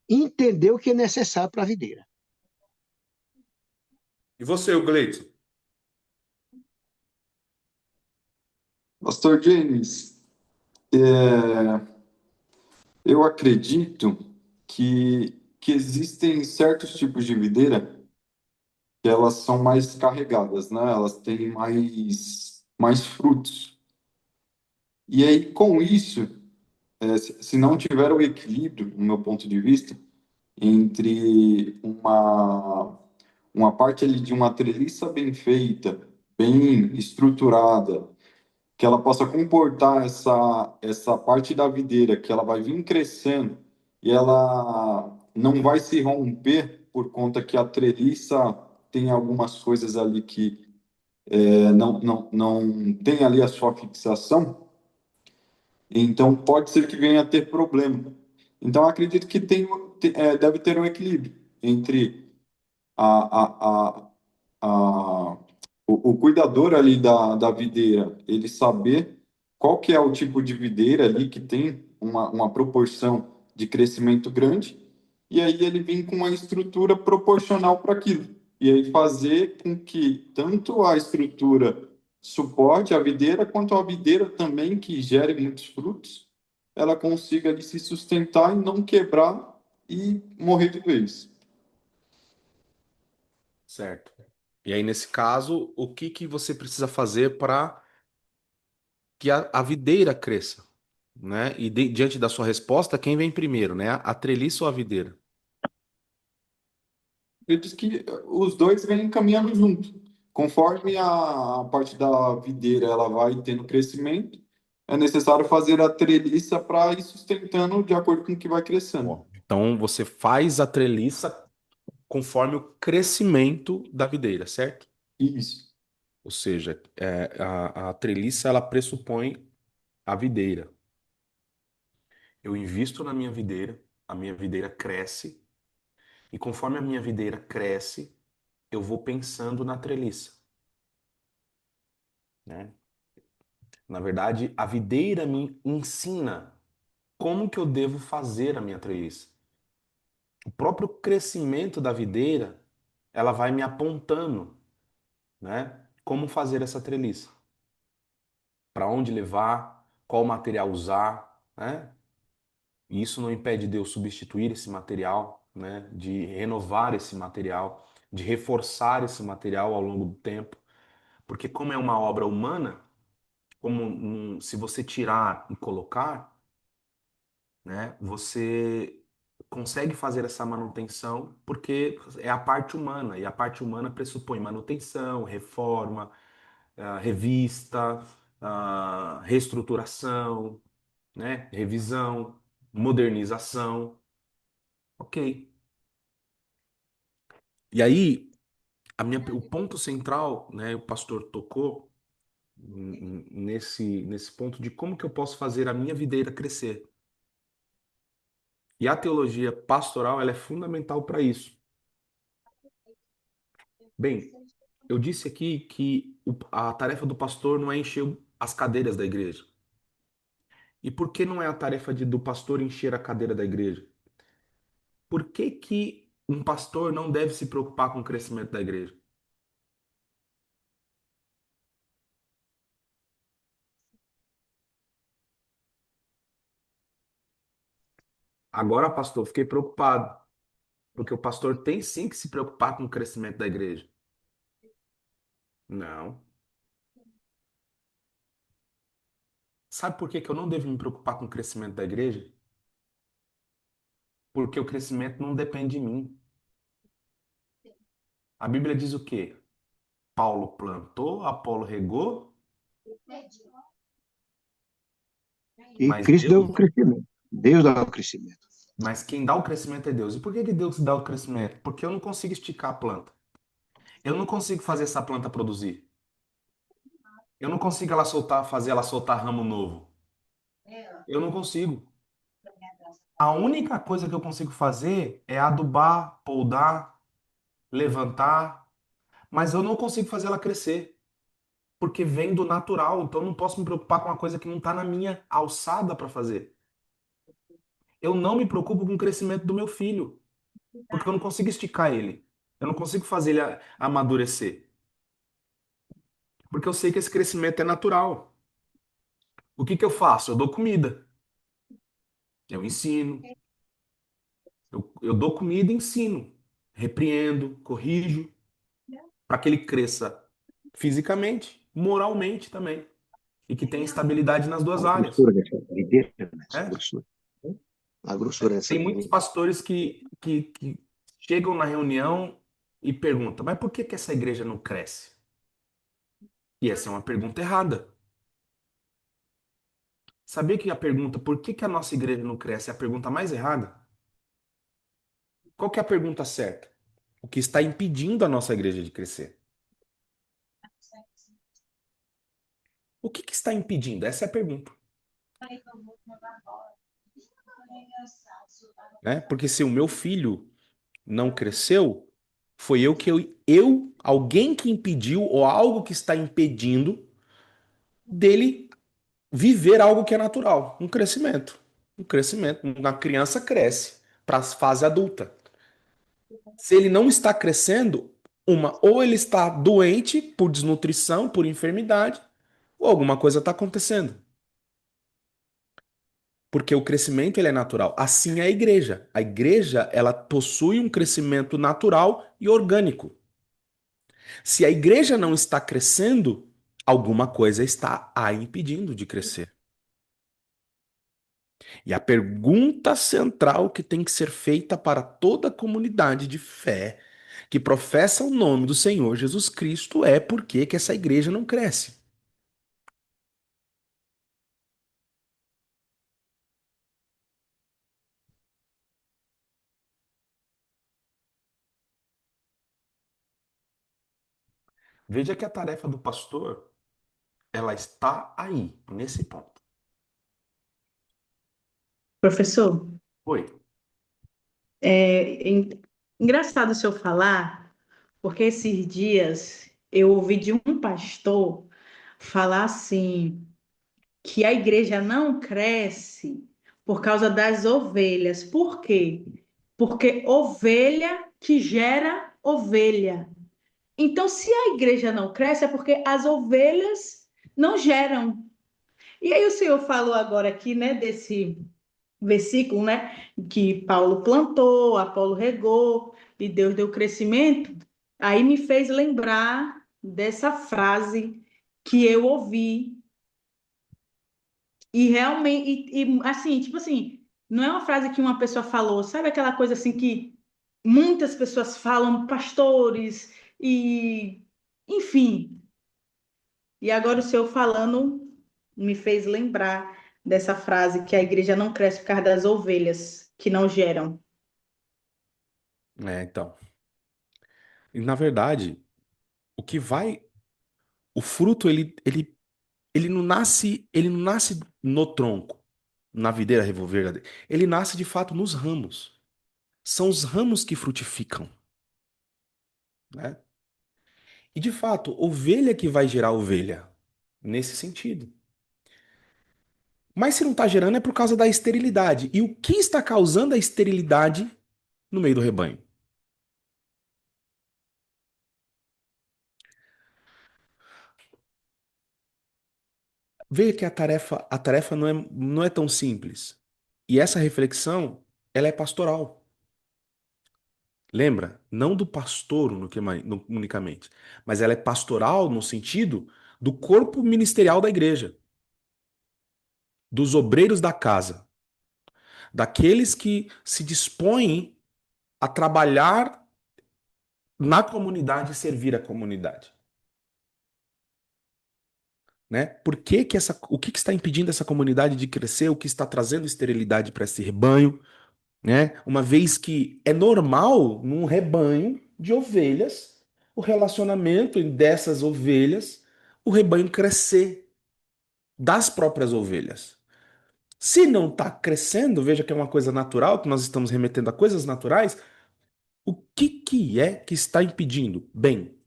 entender o que é necessário para a videira. E você, o Gleidson? Pastor James, é, eu acredito que existem certos tipos de videira que elas são mais carregadas, né? Elas têm mais frutos. E aí, com isso, se não tiver o equilíbrio, no meu ponto de vista, entre uma parte ali de uma treliça bem feita, bem estruturada, que ela possa comportar essa parte da videira, que ela vai vir crescendo e ela não vai se romper por conta que a treliça tem algumas coisas ali que não tem ali a sua fixação, então pode ser que venha a ter problema. Então acredito que deve ter um equilíbrio entre a, a, a, o cuidador ali da videira, ele saber qual que é o tipo de videira ali que tem uma proporção de crescimento grande, e aí ele vem com uma estrutura proporcional para aquilo. E aí fazer com que tanto a estrutura suporte a videira, quanto a videira também, que gere muitos frutos, ela consiga ali se sustentar e não quebrar e morrer de vez. Certo. E aí, nesse caso, o que que você precisa fazer para que a videira cresça, né? E diante da sua resposta, quem vem primeiro, né? A treliça ou a videira? Ele diz que os dois vêm caminhando junto. Conforme a parte da videira ela vai tendo crescimento, é necessário fazer a treliça para ir sustentando de acordo com o que vai crescendo. Ó, então, você faz a treliça conforme o crescimento da videira, certo? Isso. Ou seja, a treliça ela pressupõe a videira. Eu invisto na minha videira, a minha videira cresce, e conforme a minha videira cresce, eu vou pensando na treliça. né? Na verdade, a videira me ensina como que eu devo fazer a minha treliça. O próprio crescimento da videira, ela vai me apontando, né? Como fazer essa treliça, para onde levar, qual material usar, né? E isso não impede de eu substituir esse material, né? De renovar esse material, de reforçar esse material ao longo do tempo, porque como é uma obra humana, se você tirar e colocar, né? Você consegue fazer essa manutenção porque é a parte humana, e a parte humana pressupõe manutenção, reforma, revista, reestruturação, né? Revisão, modernização. Ok. E aí, o ponto central, né? O pastor tocou nesse ponto de como que eu posso fazer a minha videira crescer. E a teologia pastoral, ela é fundamental para isso. Bem, eu disse aqui que a tarefa do pastor não é encher as cadeiras da igreja. E por que não é a tarefa do pastor encher a cadeira da igreja? Por que que um pastor não deve se preocupar com o crescimento da igreja? Agora, pastor, fiquei preocupado, porque o pastor tem sim que se preocupar com o crescimento da igreja. Não. Sabe por que que eu não devo me preocupar com o crescimento da igreja? Porque o crescimento não depende de mim. A Bíblia diz o quê? Paulo plantou, Apolo regou, E mas Cristo deu o Deus, crescimento. Deus dá o crescimento. mas quem dá o crescimento é Deus. E por que que Deus dá o crescimento? Porque eu não consigo esticar a planta. Eu não consigo fazer essa planta produzir. Eu não consigo fazer ela soltar ramo novo. Eu não consigo. A única coisa que eu consigo fazer é adubar, podar, levantar, mas eu não consigo fazer ela crescer, porque vem do natural, então eu não posso me preocupar com uma coisa que não está na minha alçada para fazer. Eu não me preocupo com o crescimento do meu filho, porque eu não consigo esticar ele. Eu não consigo fazer ele amadurecer, porque eu sei que esse crescimento é natural. O que que eu faço? Eu dou comida, eu ensino, eu dou comida e ensino, repreendo, corrijo, para que ele cresça fisicamente, moralmente também, e que tenha estabilidade nas duas A áreas, grossura dessa videira, né? A né? grossura. A grossura dessa Tem muitos videira. pastores que chegam na reunião e perguntam, mas por que que essa igreja não cresce? E essa é uma pergunta errada. Sabia que a pergunta por que que a nossa igreja não cresce é a pergunta mais errada? Qual que é a pergunta certa? O que está impedindo a nossa igreja de crescer? O que que está impedindo? Essa é a pergunta. Né? Porque se o meu filho não cresceu, foi alguém que impediu ou algo que está impedindo dele viver algo que é natural, um crescimento. Um crescimento. Uma criança cresce para a fase adulta. Se ele não está crescendo, ou ele está doente por desnutrição, por enfermidade, ou alguma coisa está acontecendo. Porque o crescimento ele é natural. Assim é a igreja. A igreja, ela possui um crescimento natural e orgânico. Se a igreja não está crescendo, alguma coisa está a impedindo de crescer. E a pergunta central que tem que ser feita para toda a comunidade de fé que professa o nome do Senhor Jesus Cristo é por que que essa igreja não cresce? Veja que a tarefa do pastor, ela está aí, nesse ponto. Professor, Oi. engraçado o senhor falar, porque esses dias eu ouvi de um pastor falar assim, que a igreja não cresce por causa das ovelhas. Por quê? Porque ovelha que gera ovelha. Então, se a igreja não cresce, é porque as ovelhas não geram. E aí o Senhor falou agora aqui, né, desse versículo, né, que Paulo plantou, Apolo regou e Deus deu crescimento. Aí me fez lembrar dessa frase que eu ouvi e realmente, assim, tipo assim, não é uma frase que uma pessoa falou, sabe aquela coisa assim que muitas pessoas falam, pastores e enfim. E agora o Senhor falando me fez lembrar dessa frase que a igreja não cresce por causa das ovelhas que não geram. Então. E, na verdade, o que vai. O fruto, ele não nasce no tronco, na videira revolver. Ele nasce de fato nos ramos. São os ramos que frutificam, né? E de fato, ovelha que vai gerar ovelha, nesse sentido. Mas se não está gerando é por causa da esterilidade. E o que está causando a esterilidade no meio do rebanho? Veja que a tarefa não é tão simples. E essa reflexão, ela é pastoral. Lembra? Não do pastor unicamente, mas ela é pastoral no sentido do corpo ministerial da igreja, dos obreiros da casa, daqueles que se dispõem a trabalhar na comunidade e servir a comunidade. Né? O que está impedindo essa comunidade de crescer? O que está trazendo esterilidade para esse rebanho? Né? Uma vez que é normal num rebanho de ovelhas o relacionamento dessas ovelhas, o rebanho crescer das próprias ovelhas. Se não está crescendo, veja que é uma coisa natural, que nós estamos remetendo a coisas naturais, o que é que está impedindo? Bem,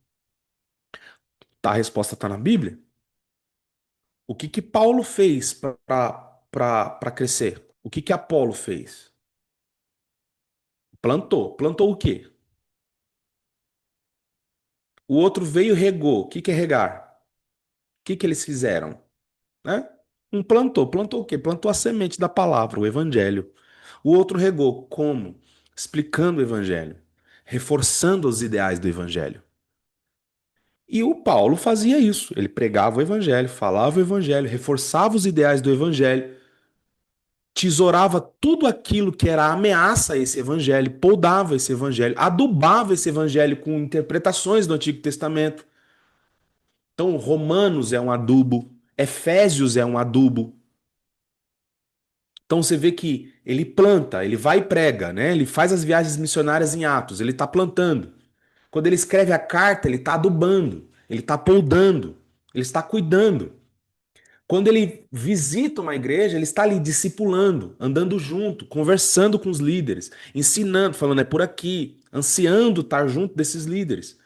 a resposta está na Bíblia. O que Paulo fez para crescer? O que Apolo fez? Plantou. Plantou o quê? O outro veio e regou. O que é regar? O que eles fizeram? Né? Um plantou. Plantou o quê? Plantou a semente da palavra, o evangelho. O outro regou. Como? Explicando o evangelho. Reforçando os ideais do evangelho. E o Paulo fazia isso. Ele pregava o evangelho, falava o evangelho, reforçava os ideais do evangelho, tesourava tudo aquilo que era ameaça a esse evangelho, podava esse evangelho, adubava esse evangelho com interpretações do Antigo Testamento. Então, Romanos é um adubo, Efésios é um adubo. Então você vê que ele planta, ele vai e prega, né? Ele faz as viagens missionárias em Atos, ele está plantando. Quando ele escreve a carta, ele está adubando, ele está podando, ele está cuidando. Quando ele visita uma igreja, ele está ali discipulando, andando junto, conversando com os líderes, ensinando, falando é por aqui, ansiando estar junto desses líderes.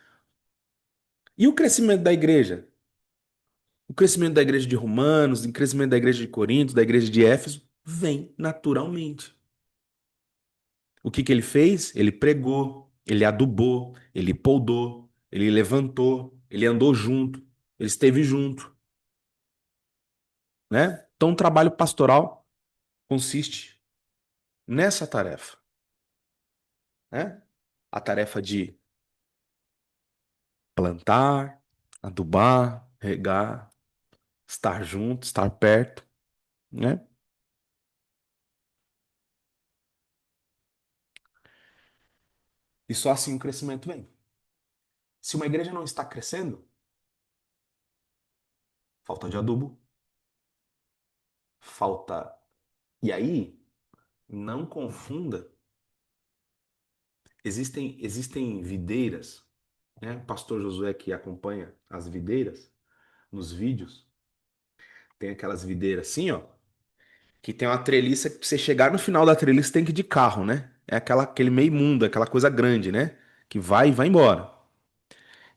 E o crescimento da igreja? O crescimento da igreja de Romanos, o crescimento da igreja de Corinto, da igreja de Éfeso, vem naturalmente. O que ele fez? Ele pregou, ele adubou, ele podou, ele levantou, ele andou junto, ele esteve junto, né? Então, o trabalho pastoral consiste nessa tarefa, né? A tarefa de plantar, adubar, regar, estar junto, estar perto, né? E só assim o crescimento vem. Se uma igreja não está crescendo, falta de adubo, falta. E aí, não confunda, existem videiras, né? O pastor Josué que acompanha as videiras nos vídeos, tem aquelas videiras assim, ó, que tem uma treliça que pra você chegar no final da treliça tem que ir de carro, né? É aquele meio mundo, aquela coisa grande, né? Que vai e vai embora.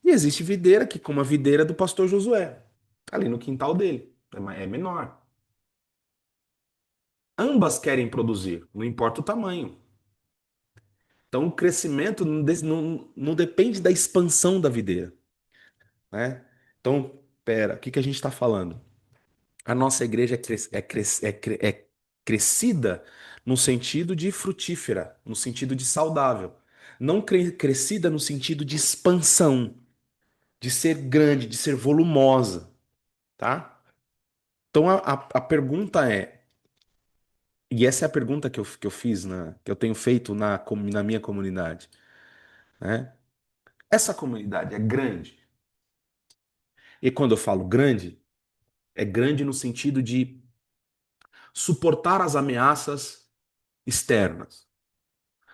E existe videira que como a videira do pastor Josué. ali no quintal dele. É menor. Ambas querem produzir, não importa o tamanho. Então, o crescimento não depende da expansão da videira, né? Então, pera, o que que a gente está falando? A nossa igreja é crescida no sentido de frutífera, no sentido de saudável. Não crescida no sentido de expansão, de ser grande, de ser volumosa, tá? Então, a pergunta é, e essa é a pergunta que eu fiz, que eu tenho feito na minha comunidade, né? Essa comunidade é grande. E quando eu falo grande, é grande no sentido de suportar as ameaças externas.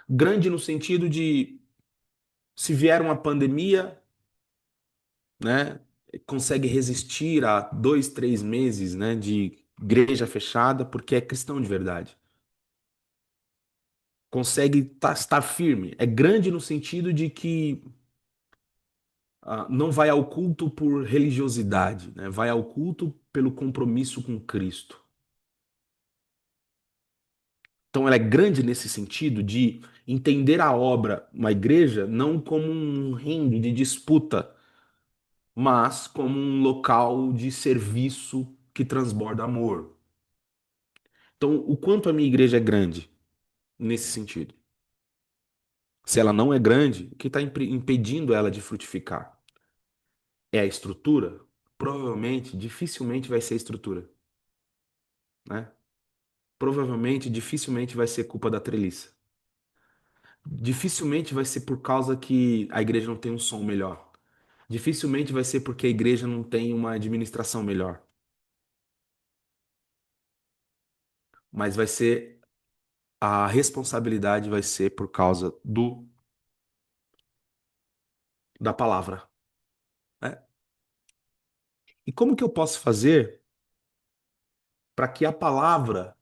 Grande no sentido de, se vier uma pandemia, né, consegue resistir a 2, 3 meses, né, de igreja fechada, porque é cristão de verdade. Consegue estar firme. É grande no sentido de que não vai ao culto por religiosidade, né, vai ao culto pelo compromisso com Cristo. Então ela é grande nesse sentido de entender a obra, uma igreja, não como um ringue de disputa, mas como um local de serviço que transborda amor. Então, o quanto a minha igreja é grande nesse sentido? Se ela não é grande, o que está impedindo ela de frutificar? É a estrutura? Provavelmente, dificilmente vai ser a estrutura, né? Provavelmente, dificilmente vai ser culpa da treliça. Dificilmente vai ser por causa que a igreja não tem um som melhor. Dificilmente vai ser porque a igreja não tem uma administração melhor. Mas vai ser a responsabilidade vai ser por causa da palavra, né? E como que eu posso fazer para que a palavra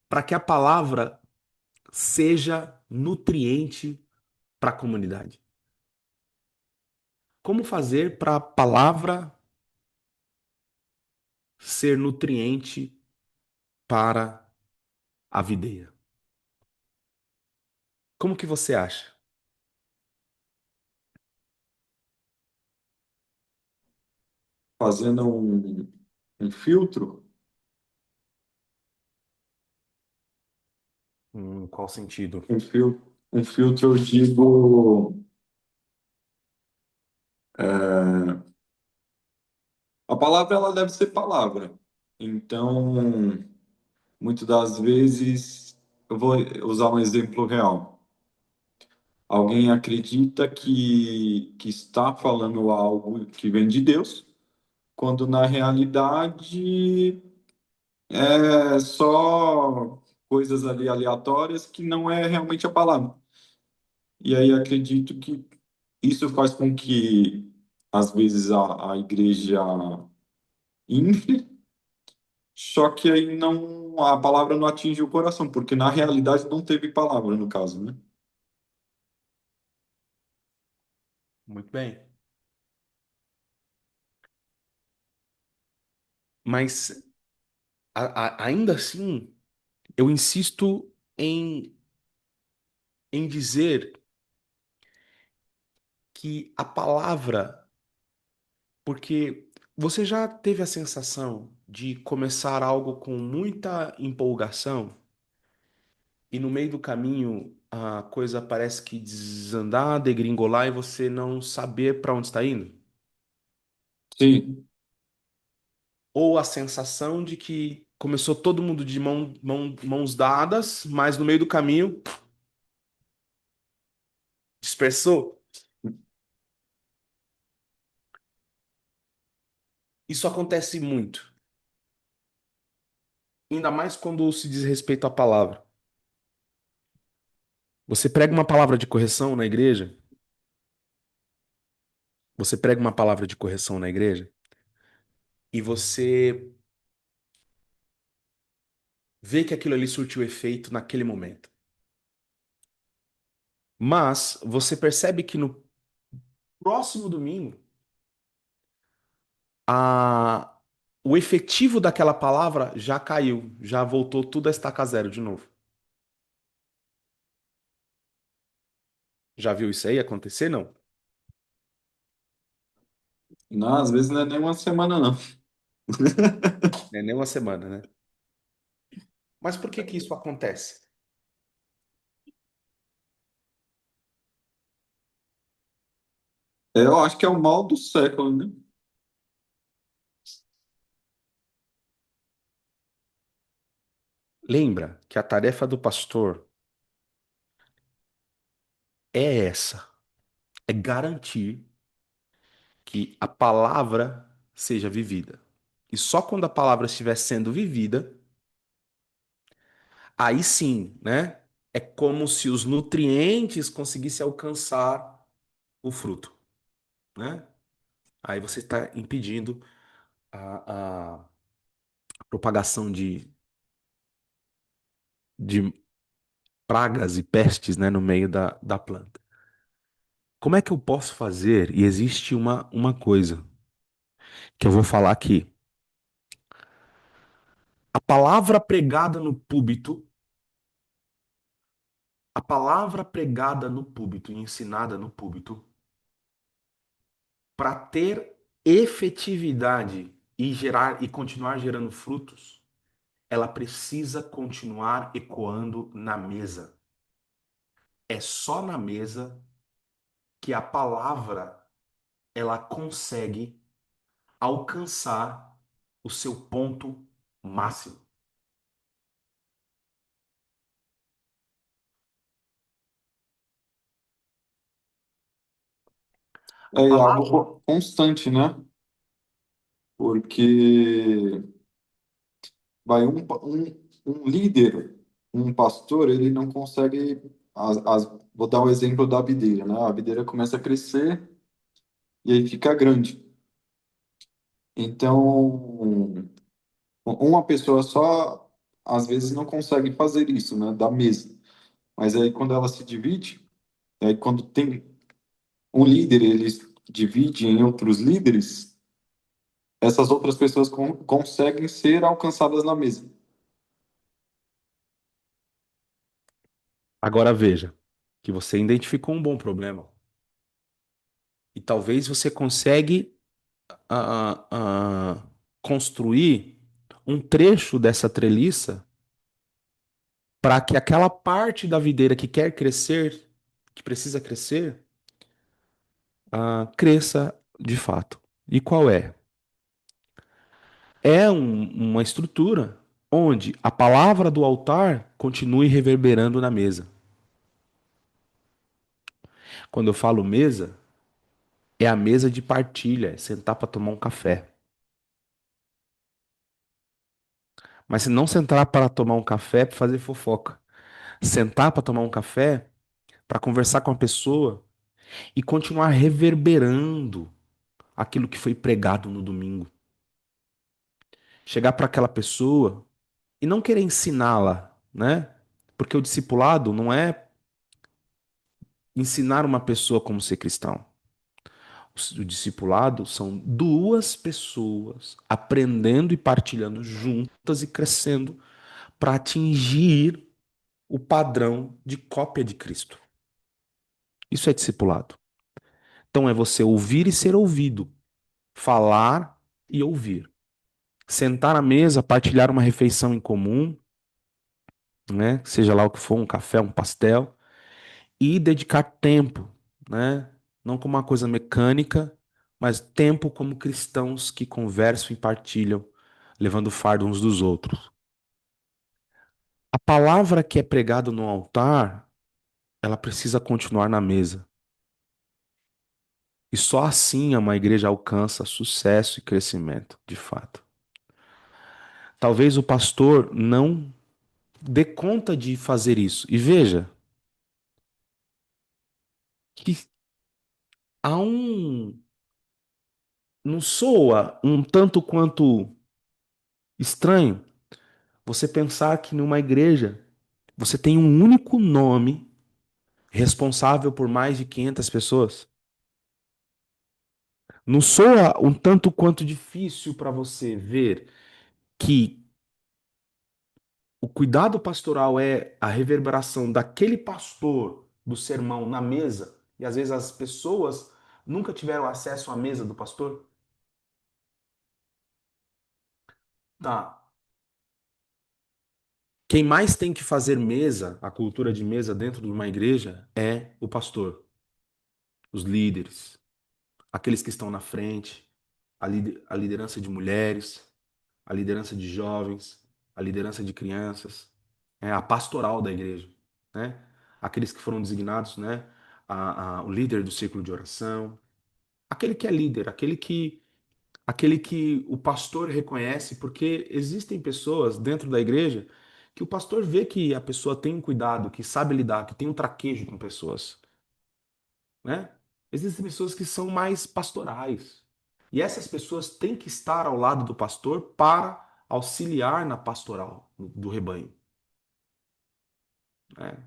para que a palavra seja nutriente para a comunidade? Como fazer para a palavra ser nutriente para a videira? Como que você acha? Fazendo um filtro, Qual sentido? um filtro, eu digo, é, a palavra ela deve ser palavra. Então, muitas das vezes, eu vou usar um exemplo real. Alguém acredita que está falando algo que vem de Deus, quando na realidade é só coisas ali aleatórias que não é realmente a palavra. E aí acredito que isso faz com que, às vezes, a igreja infle, só que aí não, a palavra não atinge o coração, porque na realidade não teve palavra no caso, né? Muito bem. Mas ainda assim, eu insisto em dizer que a palavra, porque você já teve a sensação de começar algo com muita empolgação e no meio do caminho a coisa parece que desandar, degringolar e você não saber para onde está indo? Sim, Ou a sensação de que começou todo mundo de mãos dadas, mas no meio do caminho dispersou? Isso acontece muito, ainda mais quando se diz respeito à palavra. Você prega uma palavra de correção na igreja? Você prega uma palavra de correção na igreja e você vê que aquilo ali surtiu efeito naquele momento. Mas você percebe que no próximo domingo, a... o efetivo daquela palavra já caiu, já voltou tudo a estaca zero de novo. Já viu isso aí acontecer? Não. Não, às vezes não é nem uma semana, não. Não é nem uma semana, né? Mas por que que isso acontece? Eu acho que é o mal do século, né? Lembra que a tarefa do pastor é essa, é garantir que a palavra seja vivida. E só quando a palavra estiver sendo vivida, aí sim, né? É como se os nutrientes conseguissem alcançar o fruto, né? Aí você está impedindo a propagação de pragas e pestes, né, no meio da planta. Como é que eu posso fazer? E existe uma coisa que eu vou falar aqui. A palavra pregada no púlpito, a palavra pregada no púlpito e ensinada no púlpito, para ter efetividade e gerar e continuar gerando frutos, ela precisa continuar ecoando na mesa. É só na mesa que a palavra ela consegue alcançar o seu ponto máximo. A É palavra, algo constante, né? Porque vai um líder, um pastor, ele não consegue. Vou dar o exemplo da videira, né? A videira começa a crescer e aí fica grande. Então, uma pessoa só, às vezes, não consegue fazer isso, né? Da mesa. Mas aí, quando ela se divide, aí quando tem um líder, ele divide em outros líderes, essas outras pessoas conseguem ser alcançadas na mesa. agora veja que você identificou um bom problema e talvez você consegue construir um trecho dessa treliça para que aquela parte da videira que quer crescer, que precisa crescer, cresça de fato. E qual é? É uma estrutura onde a palavra do altar continue reverberando na mesa. Quando eu falo mesa, é a mesa de partilha, é sentar para tomar um café. Mas se não sentar para tomar um café, é para fazer fofoca. Sentar para tomar um café, para conversar com a pessoa e continuar reverberando aquilo que foi pregado no domingo. Chegar para aquela pessoa e não querer ensiná-la, né? Porque o discipulado não é ensinar uma pessoa como ser cristão. O discipulado são duas pessoas aprendendo e partilhando juntas e crescendo para atingir o padrão de cópia de Cristo. Isso é discipulado. Então é você ouvir e ser ouvido, falar e ouvir. Sentar à mesa, partilhar uma refeição em comum, né? Seja lá o que for, um café, um pastel, e dedicar tempo, né? Não como uma coisa mecânica, mas tempo como cristãos que conversam e partilham, levando o fardo uns dos outros. A palavra que é pregada no altar, ela precisa continuar na mesa. E só assim uma igreja alcança sucesso e crescimento, de fato. Talvez o pastor não dê conta de fazer isso. E veja que há um. Não soa um tanto quanto estranho você pensar que numa igreja você tem um único nome responsável por mais de 500 pessoas? Não soa um tanto quanto difícil para você ver que o cuidado pastoral é a reverberação daquele pastor do sermão na mesa, e às vezes as pessoas nunca tiveram acesso à mesa do pastor? Tá. Quem mais tem que fazer mesa, a cultura de mesa dentro de uma igreja, é o pastor, os líderes, aqueles que estão na frente, a liderança de mulheres, a liderança de jovens, a liderança de crianças, a pastoral da igreja, né? Aqueles que foram designados, né? O líder do círculo de oração, aquele que é líder, aquele que o pastor reconhece, porque existem pessoas dentro da igreja que o pastor vê que a pessoa tem um cuidado, que sabe lidar, que tem um traquejo com pessoas, né? Existem pessoas que são mais pastorais. E essas pessoas têm que estar ao lado do pastor para auxiliar na pastoral do rebanho, né?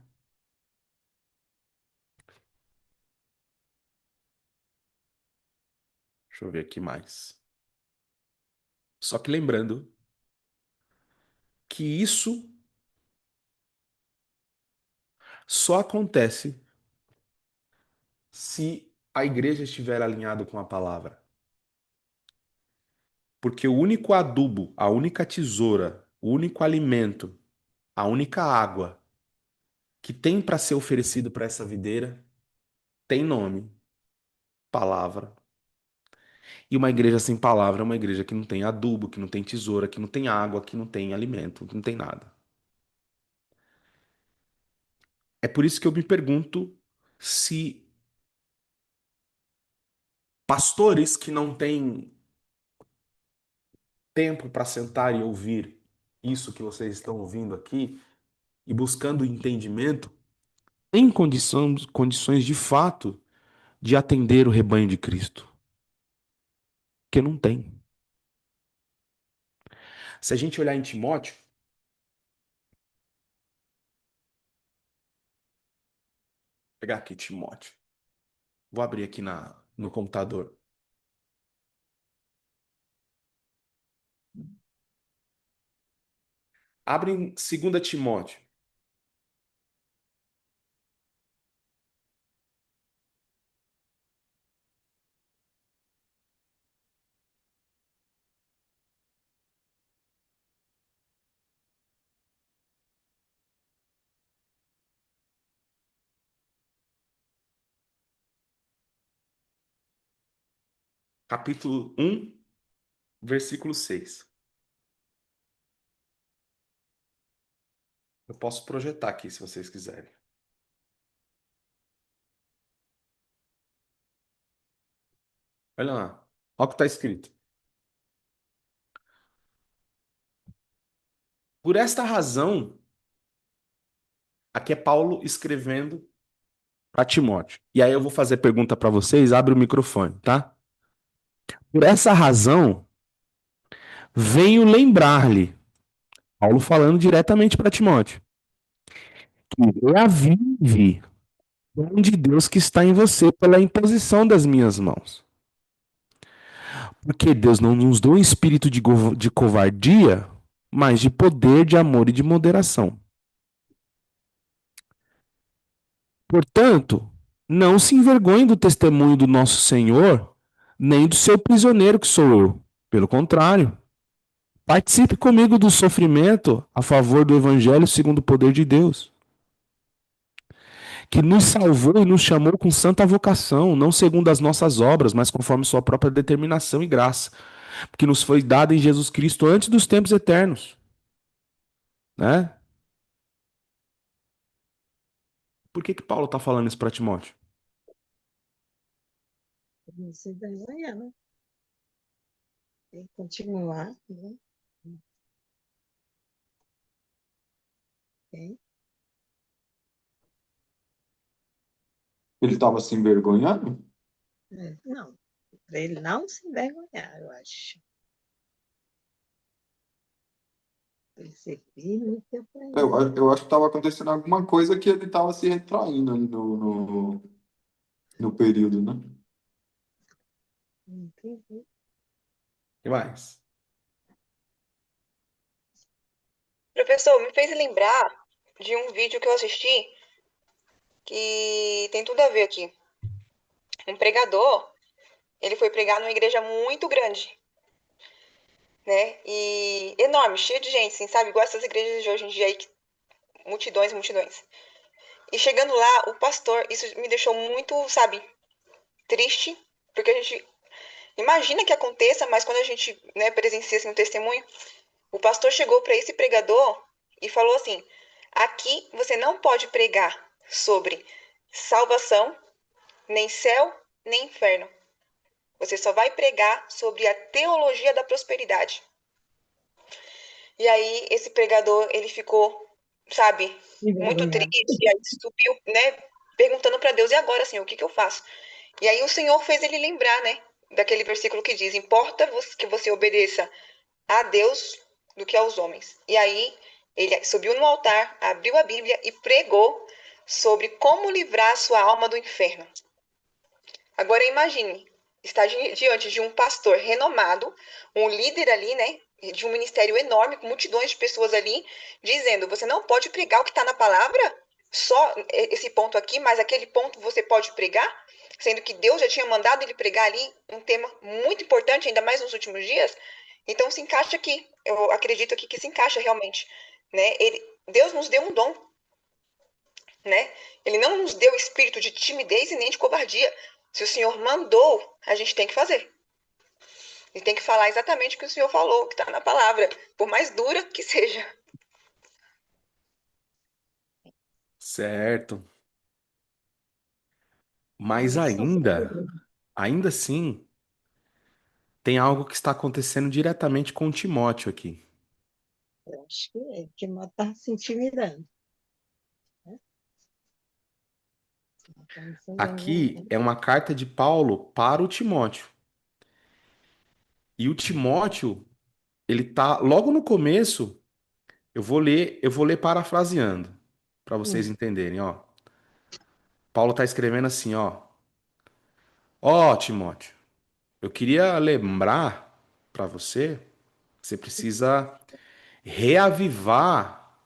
Deixa eu ver aqui mais. Só que lembrando que isso só acontece se a igreja estiver alinhada com a palavra. Porque o único adubo, a única tesoura, o único alimento, a única água que tem para ser oferecido para essa videira tem nome, palavra. E uma igreja sem palavra é uma igreja que não tem adubo, que não tem tesoura, que não tem água, que não tem alimento, que não tem nada. É por isso que eu me pergunto se pastores que não têm tempo para sentar e ouvir isso que vocês estão ouvindo aqui e buscando entendimento, têm condições de fato de atender o rebanho de Cristo. Porque não tem. Se a gente olhar em Timóteo, vou pegar aqui Timóteo. Vou abrir aqui no computador. Abre em 2 Timóteo. Capítulo 1, versículo 6. Eu posso projetar aqui se vocês quiserem. Olha lá. Olha o que está escrito. Por esta razão, aqui é Paulo escrevendo para Timóteo. E aí eu vou fazer pergunta para vocês, abre o microfone, tá? Por essa razão, venho lembrar-lhe, Paulo falando diretamente para Timóteo, que reavive o dom de Deus que está em você pela imposição das minhas mãos. Porque Deus não nos deu um espírito de covardia, mas de poder, de amor e de moderação. Portanto, não se envergonhe do testemunho do nosso Senhor, nem do seu prisioneiro que sou eu. Pelo contrário, participe comigo do sofrimento a favor do Evangelho segundo o poder de Deus, que nos salvou e nos chamou com santa vocação, não segundo as nossas obras, mas conforme sua própria determinação e graça, que nos foi dada em Jesus Cristo antes dos tempos eternos, né? Por que Paulo está falando isso para Timóteo? Não se envergonhar, né? Tem que continuar, né? Ok? Ele estava se envergonhando? Não, para ele não se envergonhar, eu acho. Percebi, não deu para Eu acho que estava acontecendo alguma coisa que ele estava se retraindo ali no período, né? entendi. que mais? Professor, me fez lembrar de um vídeo que eu assisti que tem tudo a ver aqui. Um pregador, ele foi pregar numa igreja muito grande, né? E enorme, cheio de gente, assim, sabe? Igual essas igrejas de hoje em dia aí, que multidões, multidões. E chegando lá, o pastor, isso me deixou muito, sabe, triste, porque a gente imagina que aconteça, mas quando a gente, né, presencia assim, um testemunho, o pastor chegou para esse pregador e falou assim: aqui você não pode pregar sobre salvação, nem céu, nem inferno. Você só vai pregar sobre a teologia da prosperidade. E aí esse pregador, ele ficou, sabe, muito Envergonhado. triste, e aí subiu, né, perguntando para Deus: e agora, Senhor, o que que eu faço? E aí o Senhor fez ele lembrar, né, daquele versículo que diz: importa que você obedeça a Deus do que aos homens. E aí ele subiu no altar, abriu a Bíblia e pregou sobre como livrar a sua alma do inferno. Agora imagine estar diante de um pastor renomado, um líder ali, né, de um ministério enorme, com multidões de pessoas ali, dizendo: você não pode pregar o que está na palavra, só esse ponto aqui, mas aquele ponto você pode pregar, sendo que Deus já tinha mandado ele pregar ali um tema muito importante, ainda mais nos últimos dias. Então se encaixa aqui, eu acredito aqui que se encaixa realmente, né? Deus nos deu um dom, né? Ele não nos deu espírito de timidez e nem de covardia. Se o Senhor mandou, a gente tem que fazer. E tem que falar exatamente o que o Senhor falou, que está na palavra, por mais dura que seja. Certo. Mas Tem que sofrer. ainda assim, tem algo que está acontecendo diretamente com o Timóteo aqui. Eu acho que é, que está se intimidando. Né? Tá me fazendo Aqui vergonha. é uma carta de Paulo para o Timóteo. E o Timóteo, ele tá logo no começo, eu vou ler parafraseando, para vocês Hum, entenderem, ó. Paulo tá escrevendo assim, ó, Timóteo, eu queria lembrar para você que você precisa reavivar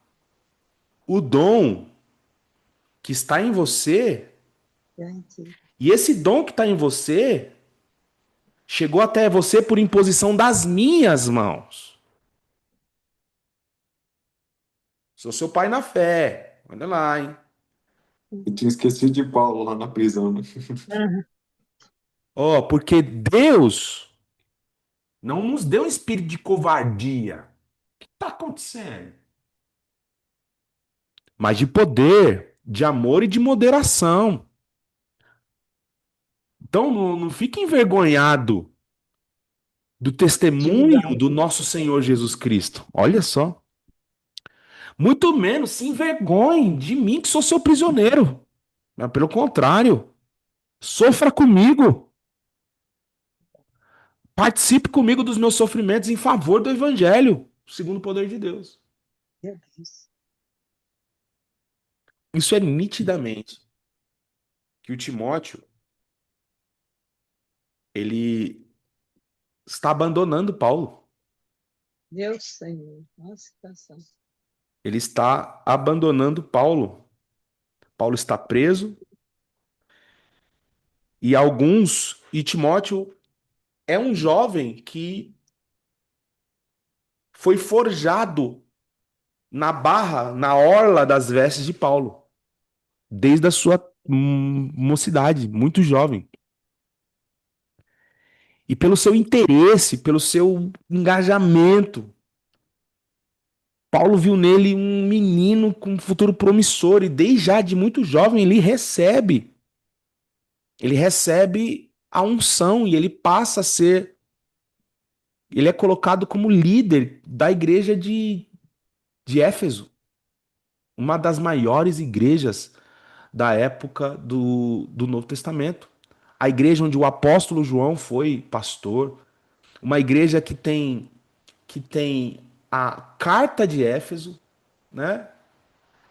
o dom que está em você, já entendi. e esse dom que está em você chegou até você por imposição das minhas mãos. Sou seu pai na fé. Olha lá, hein? Eu tinha esquecido de Paulo lá na prisão, né? Aham. Ó, porque Deus não nos deu um espírito de covardia. O que está acontecendo? Mas de poder, de amor e de moderação. Então não fique envergonhado do testemunho do Atividade. nosso Senhor Jesus Cristo. Olha só. Muito menos se envergonhe de mim que sou seu prisioneiro. Mas, pelo contrário, sofra comigo. Participe comigo dos meus sofrimentos em favor do Evangelho, segundo o poder de Deus. Meu Deus. Isso é nitidamente que o Timóteo, ele está abandonando Paulo. Deus, Senhor. Nossa situação. Ele está abandonando Paulo. Paulo está preso e Timóteo é um jovem que foi forjado na barra, na orla das vestes de Paulo, desde a sua mocidade, muito jovem. E pelo seu interesse, pelo seu engajamento, Paulo viu nele um menino com um futuro promissor e desde já de muito jovem ele recebe a unção e ele passa a ser, ele é colocado como líder da igreja de Éfeso, uma das maiores igrejas da época do Novo Testamento. A igreja onde o apóstolo João foi pastor, uma igreja que tem a carta de Éfeso, né?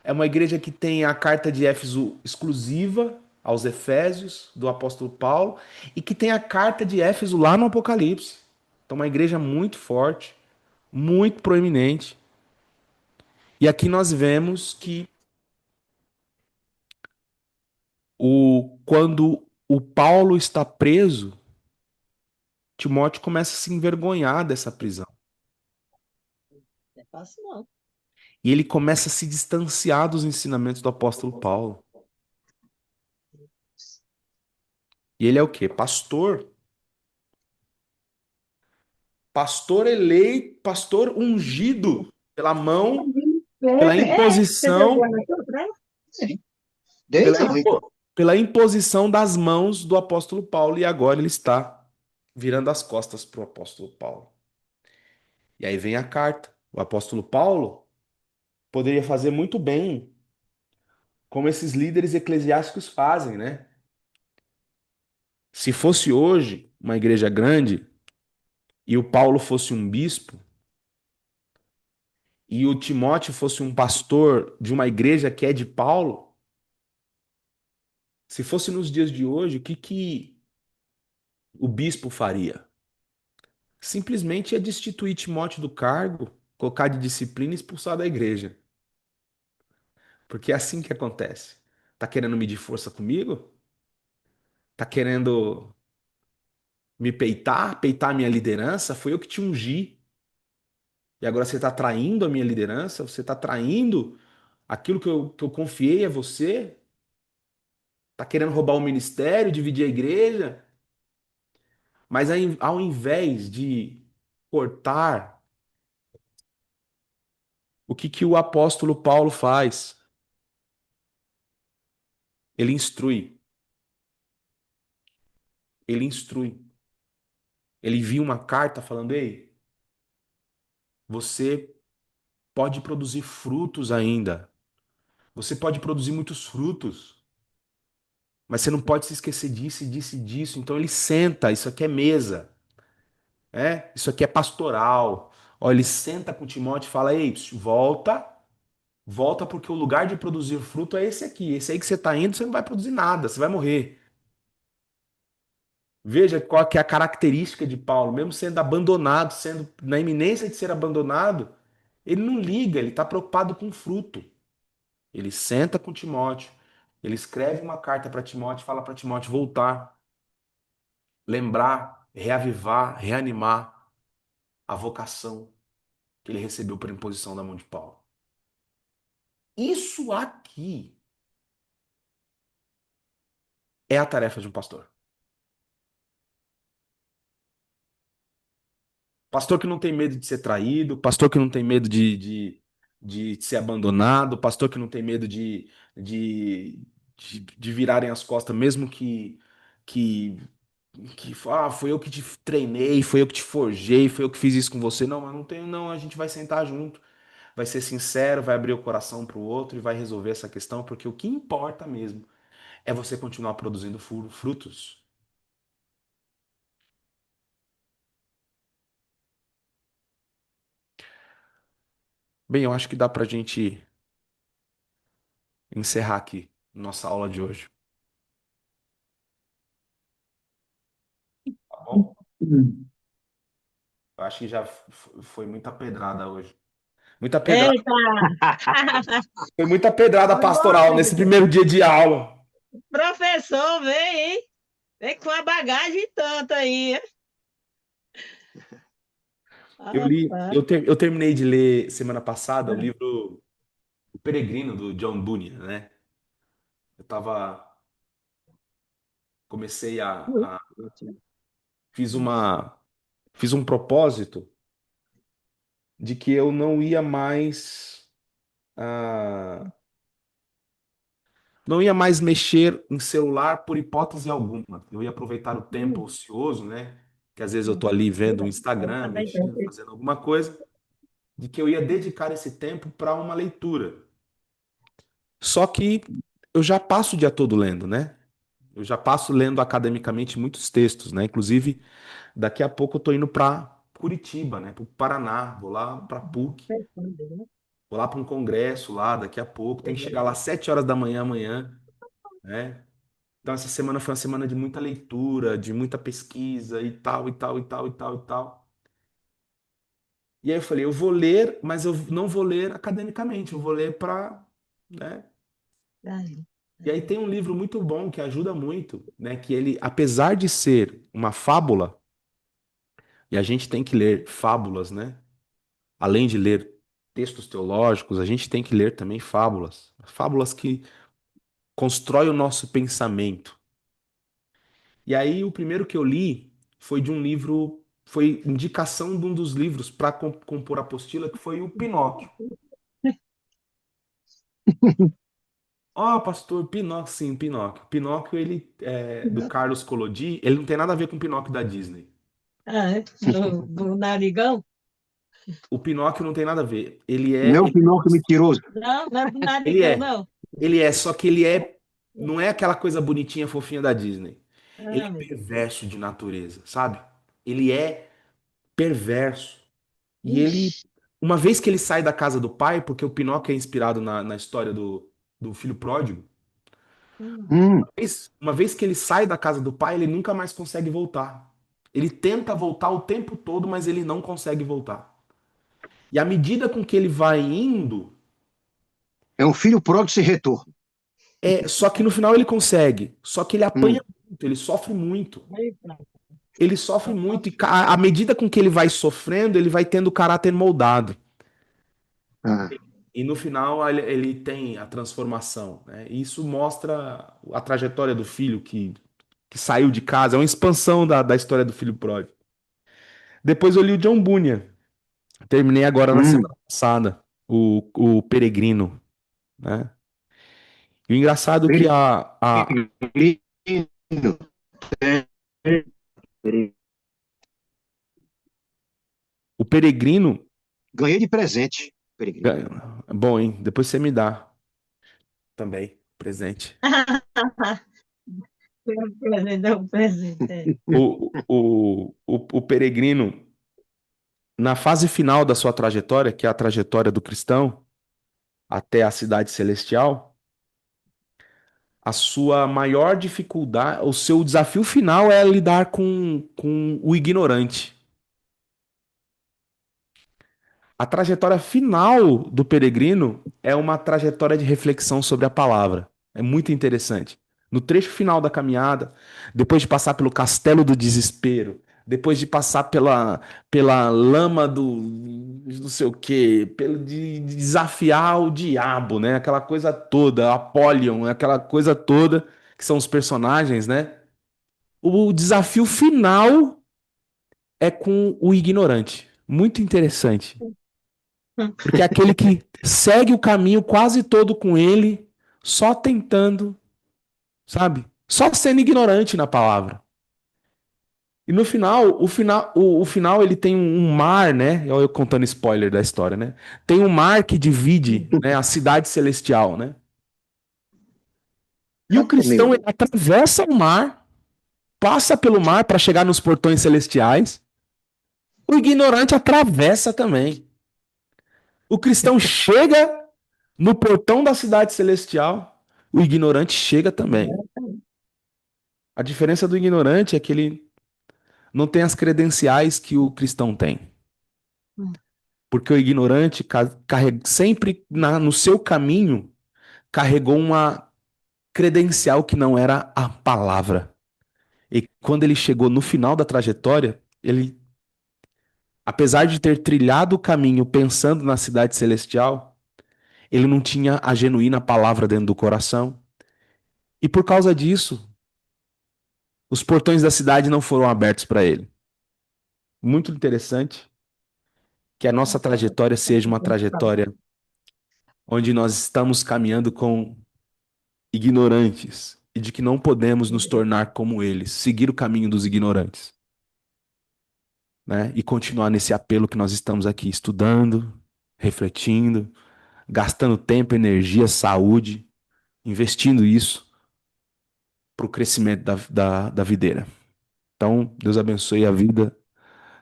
É uma igreja que tem a carta de Éfeso exclusiva aos Efésios, do apóstolo Paulo, e que tem a carta de Éfeso lá no Apocalipse. Então, uma igreja muito forte, muito proeminente. E aqui nós vemos que quando o Paulo está preso, Timóteo começa a se envergonhar dessa prisão. Não é fácil, não. E ele começa a se distanciar dos ensinamentos do apóstolo Paulo. E ele é o quê? Pastor. Pastor eleito, pastor ungido pela mão, pela Você deu imposição, guarda-chuva pra ela? pela, Desde a pela imposição das mãos do apóstolo Paulo. E agora ele está virando as costas para o apóstolo Paulo. E aí vem a carta. O apóstolo Paulo poderia fazer muito bem, como esses líderes eclesiásticos fazem, né? Se fosse hoje uma igreja grande e o Paulo fosse um bispo e o Timóteo fosse um pastor de uma igreja que é de Paulo, se fosse nos dias de hoje, o que que o bispo faria? Simplesmente ia destituir Timóteo do cargo, colocar de disciplina e expulsar da igreja. Porque é assim que acontece. Tá querendo medir força comigo? Tá querendo me peitar, peitar a minha liderança? Foi eu que te ungi. E agora você está traindo a minha liderança? Você está traindo aquilo que eu confiei a você? Está querendo roubar o ministério, dividir a igreja? Mas ao invés de cortar, o que que o apóstolo Paulo faz? Ele instrui. Ele instrui. Ele envia uma carta falando: ei, você pode produzir frutos ainda. Você pode produzir muitos frutos. Mas você não pode se esquecer disso e disso e disso. Então ele senta, isso aqui é mesa. Isso aqui é pastoral. Ó, ele senta com Timóteo e fala: ei, volta, volta, porque o lugar de produzir fruto é esse aqui. Esse aí que você está indo, você não vai produzir nada, você vai morrer. Veja qual que é a característica de Paulo, mesmo sendo abandonado, sendo na iminência de ser abandonado, ele não liga, ele está preocupado com o fruto. Ele senta com Timóteo, ele escreve uma carta para Timóteo, fala para Timóteo voltar, lembrar, reavivar, reanimar a vocação que ele recebeu por imposição da mão de Paulo. Isso aqui é a tarefa de um pastor. Pastor que não tem medo de ser traído, pastor que não tem medo de ser abandonado, pastor que não tem medo de, de virarem as costas, mesmo que, foi eu que te treinei, foi eu que te forjei, foi eu que fiz isso com você. Não, mas não tem, não, a gente vai sentar junto, vai ser sincero, vai abrir o coração para o outro e vai resolver essa questão, porque o que importa mesmo é você continuar produzindo frutos. Bem, eu acho que dá pra gente encerrar aqui nossa aula de hoje. Tá bom? Eu acho que já foi muita pedrada hoje. Muita pedrada. Eita! Foi muita pedrada pastoral nesse primeiro dia de aula. Professor, vem, hein? Vem com a bagagem tanta aí, hein? Eu li, Rapaz. eu terminei de ler semana passada o livro O Peregrino, do John Bunyan, né? Eu tava, comecei fiz fiz um propósito de que eu não ia mais, ah, não ia mais mexer em celular por hipótese alguma. Eu ia aproveitar o tempo ocioso, né? Que às vezes eu tô ali vendo o Instagram, mexendo, fazendo alguma coisa, de que eu ia dedicar esse tempo para uma leitura. Só que eu já passo o dia todo lendo, né? Eu já passo lendo academicamente muitos textos, né? Inclusive, daqui a pouco eu tô indo para Curitiba, né? Para o Paraná, vou lá para PUC, vou lá para um congresso lá daqui a pouco, tem que chegar lá às 7 horas da manhã amanhã, né? Então essa semana foi uma semana de muita leitura, de muita pesquisa e tal, e tal, e tal, e tal, e tal. E aí eu falei, eu vou ler, mas eu não vou ler academicamente, eu vou ler para, né? Ai, E aí tem um livro muito bom que ajuda muito, né? Que ele, apesar de ser uma fábula, e a gente tem que ler fábulas, né? Além de ler textos teológicos, a gente tem que ler também fábulas. Fábulas que constroem o nosso pensamento. E aí o primeiro que eu li foi de um livro, foi indicação de um dos livros para compor a apostila, que foi o Pinóquio. Ó, pastor, Pinóquio, sim, Pinóquio. Pinóquio, ele é do Carlos Collodi, ele não tem nada a ver com o Pinóquio da Disney. é? Do narigão? O Pinóquio não tem nada a ver. Ele é, Não, Pinóquio mentiroso. Não, não é do ele narigão, é, não. ele é, só que ele é, não é aquela coisa bonitinha, fofinha da Disney. Ele Ah, é meu Deus. perverso de natureza, sabe? Ele é perverso. E ele, Ixi. uma vez que ele sai da casa do pai, porque o Pinóquio é inspirado na história do filho pródigo, Hum. Hum, uma vez que ele sai da casa do pai, ele nunca mais consegue voltar. Ele tenta voltar o tempo todo, mas ele não consegue voltar. E à medida com que ele vai indo, é um filho pródigo sem retorno. só que no final ele consegue. Só que ele apanha Hum, muito, ele sofre muito. Eita. Ele sofre muito e à medida com que ele vai sofrendo, ele vai tendo o caráter moldado. ah, E no final ele tem a transformação, né? E isso mostra a trajetória do filho que saiu de casa, é uma expansão da história do filho pródigo. Depois eu li o John Bunyan, terminei agora na hum. semana passada, o Peregrino, né? E o engraçado é que Peregrino. o Peregrino, Ganhei de presente, Peregrino. bom, hein? Depois você me dá também, presente. É um presente. É. O Peregrino, na fase final da sua trajetória, que é a trajetória do cristão, até a cidade celestial, a sua maior dificuldade, o seu desafio final é lidar com o ignorante. A trajetória final do peregrino é uma trajetória de reflexão sobre a palavra. É muito interessante. No trecho final da caminhada, depois de passar pelo castelo do desespero, depois de passar pela lama do não sei o quê, de desafiar o diabo, né? Aquela coisa toda, Apollyon, aquela coisa toda, que são os personagens, né? O desafio final é com o ignorante. Muito interessante. Porque é aquele que segue o caminho quase todo com ele, só tentando, sabe? Só sendo ignorante na palavra. E no final, o final ele tem um mar, né? Eu contando spoiler da história, né? Tem um mar que divide, né, a cidade celestial, né? E o cristão ele Meu, atravessa o mar, passa pelo mar para chegar nos portões celestiais. O ignorante atravessa também. O cristão chega no portão da cidade celestial, o ignorante chega também. A diferença do ignorante é que ele não tem as credenciais que o cristão tem. Porque o ignorante sempre no seu caminho carregou uma credencial que não era a palavra. E quando ele chegou no final da trajetória, ele, apesar de ter trilhado o caminho pensando na cidade celestial, ele não tinha a genuína palavra dentro do coração. E por causa disso, os portões da cidade não foram abertos para ele. Muito interessante que a nossa trajetória seja uma trajetória onde nós estamos caminhando com ignorantes e de que não podemos nos tornar como eles, seguir o caminho dos ignorantes, né? E continuar nesse apelo que nós estamos aqui estudando, refletindo, gastando tempo, energia, saúde, investindo isso para o crescimento da videira. Então, Deus abençoe a vida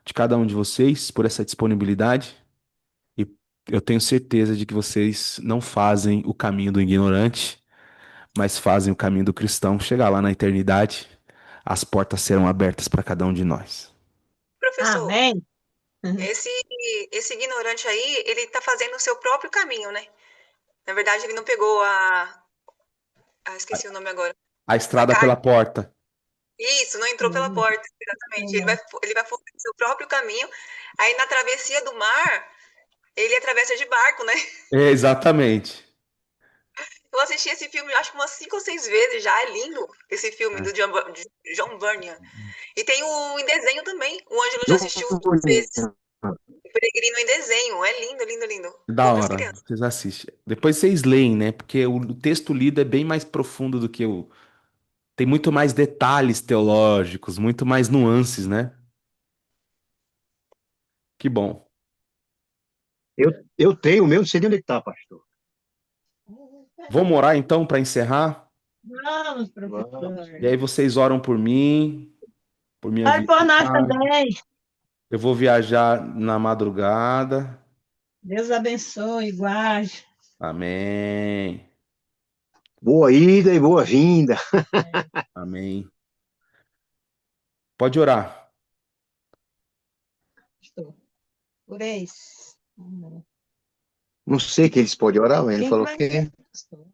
de cada um de vocês por essa disponibilidade. E eu tenho certeza de que vocês não fazem o caminho do ignorante, mas fazem o caminho do cristão. Chegar lá na eternidade, as portas serão abertas para cada um de nós. Professor, Amém. esse, esse ignorante aí, ele tá fazendo o seu próprio caminho, né? Na verdade, ele não pegou esqueci o nome agora. A A estrada pela carta. porta. Isso, não entrou pela porta, exatamente. Ele vai fazer o seu próprio caminho. Aí na travessia do mar, ele atravessa de barco, né? É, exatamente. Eu assisti esse filme, acho que umas 5 ou 6 vezes já. É lindo esse filme É. do de John Bunyan. E tem o em desenho também. O Ângelo já assistiu 2 vezes. O Peregrino em desenho. É lindo, lindo, lindo. Da Bom para as hora. crianças. Vocês assistem. Depois vocês leem, né? Porque o texto lido é bem mais profundo do que o. Tem muito mais detalhes teológicos, muito mais nuances, né? Que bom. Eu tenho o meu, não sei nem onde está, pastor. Vamos orar então para encerrar? Vamos, professor. E aí vocês oram por mim, por minha Ore por nós viagem. também. Eu vou viajar na madrugada. Deus abençoe, guarde. Amém. Boa ida e boa vinda. Amém. Pode orar. Pastor. Por ex. Não sei que eles podem orar, mas ele Quem falou vai que. pastor?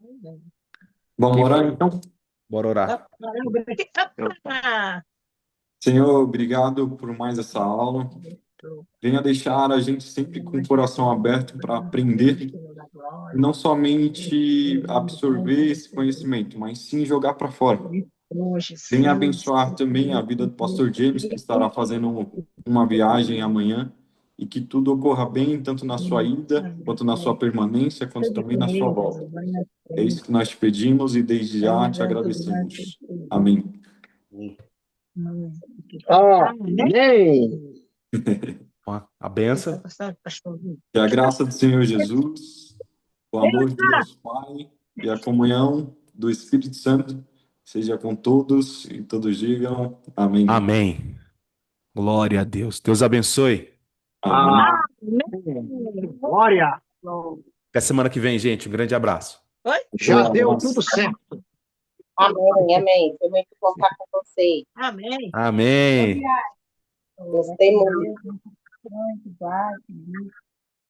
Vamos orar então? Bora orar. Ah, Senhor, obrigado por mais essa aula. Venha deixar a gente sempre com o coração aberto para aprender, e não somente absorver esse conhecimento, mas sim jogar para fora. Venha abençoar também a vida do pastor James, que estará fazendo uma viagem amanhã, e que tudo ocorra bem, tanto na sua ida, quanto na sua permanência, quanto também na sua volta. É isso que nós te pedimos e desde já te agradecemos. Amém. Amém. A benção. Que a graça do Senhor Jesus, o amor de Deus Pai e a comunhão do Espírito Santo seja com todos e todos digam amém. Amém. Glória a Deus. Deus abençoe. Amém. Glória. Até semana que vem, gente. Um grande abraço. Já deu tudo certo. Amém, amém. Foi muito bom estar com você. Amém. Amém. Gostei muito.